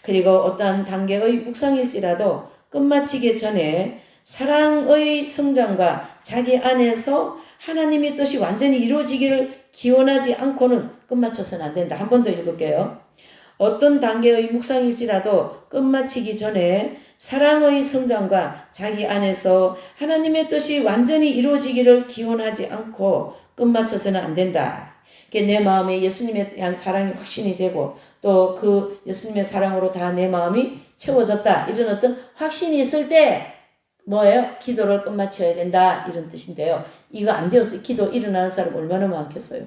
그리고 어떠한 단계의 묵상일지라도 끝마치기 전에 사랑의 성장과 자기 안에서 하나님의 뜻이 완전히 이루어지기를 기원하지 않고는 끝마쳐서는 안 된다. 한 번 더 읽을게요. 어떤 단계의 묵상일지라도 끝마치기 전에 사랑의 성장과 자기 안에서 하나님의 뜻이 완전히 이루어지기를 기원하지 않고 끝마쳐서는 안 된다. 내 마음에 예수님에 대한 사랑이 확신이 되고 또 그 예수님의 사랑으로 다 내 마음이 채워졌다. 이런 어떤 확신이 있을 때 뭐예요? 기도를 끝마쳐야 된다. 이런 뜻인데요. 이거 안 되어서 기도 일어나는 사람 얼마나 많겠어요.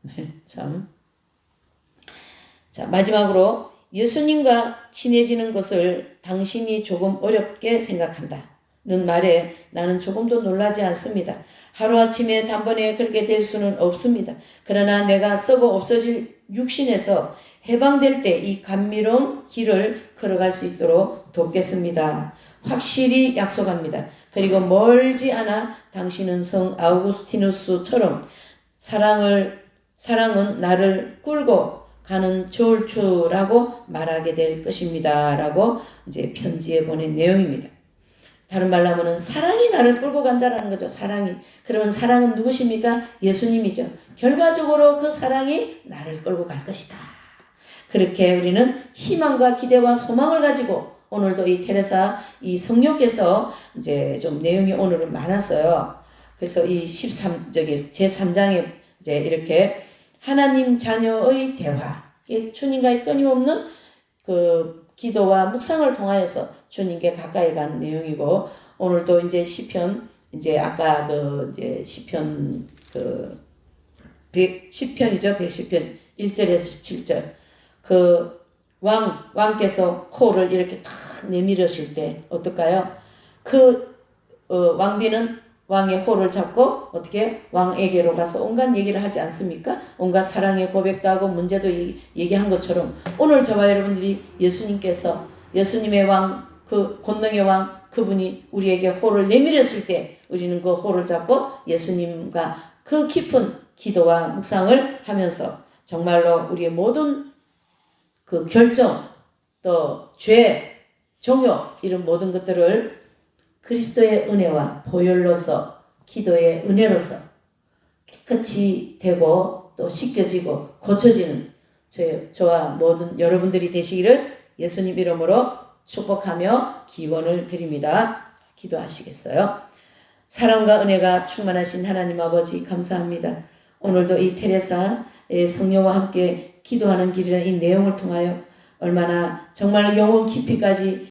네, 참. 자, 마지막으로 예수님과 친해지는 것을 당신이 조금 어렵게 생각한다는 말에 나는 조금도 놀라지 않습니다. 하루아침에 단번에 그렇게 될 수는 없습니다. 그러나 내가 썩어 없어질 육신에서 해방될 때 이 감미로운 길을 걸어갈 수 있도록 돕겠습니다. 확실히 약속합니다. 그리고 멀지 않아 당신은 성 아우구스티누스처럼 사랑은 나를 끌고 가는 저울추라고 말하게 될 것입니다. 라고 이제 편지에 보낸 내용입니다. 다른 말로 하면은 사랑이 나를 끌고 간다라는 거죠. 사랑이. 그러면 사랑은 누구십니까? 예수님이죠. 결과적으로 그 사랑이 나를 끌고 갈 것이다. 그렇게 우리는 희망과 기대와 소망을 가지고 오늘도 이 테레사 이 성령께서 이제 좀 내용이 오늘은 많았어요. 그래서 이 제3장에 이제 이렇게 하나님 자녀의 대화, 주님과의 끊임없는 그 기도와 묵상을 통하여서 주님께 가까이 간 내용이고 오늘도 이제 시편 이제 아까 그 이제 시편 그 110편이죠. 110편 1절에서 7절 그 왕께서 코를 이렇게 탁 내밀으실 때 어떨까요? 왕비는 왕의 호를 잡고 어떻게 왕에게로 가서 온갖 얘기를 하지 않습니까? 온갖 사랑의 고백도 하고 문제도 얘기한 것처럼 오늘 저와 여러분들이 예수님께서 예수님의 왕, 그 권능의 왕 그분이 우리에게 호를 내밀었을 때 우리는 그 호를 잡고 예수님과 그 깊은 기도와 묵상을 하면서 정말로 우리의 모든 그 결정 또 죄, 종교 이런 모든 것들을 그리스도의 은혜와 보혈로서 기도의 은혜로서 깨끗이 되고 또 씻겨지고 고쳐지는 저와 모든 여러분들이 되시기를 예수님 이름으로 축복하며 기원을 드립니다. 기도하시겠어요? 사랑과 은혜가 충만하신 하나님 아버지 감사합니다. 오늘도 이 테레사의 성령과 함께 기도하는 길이라는 이 내용을 통하여 얼마나 정말 영혼 깊이까지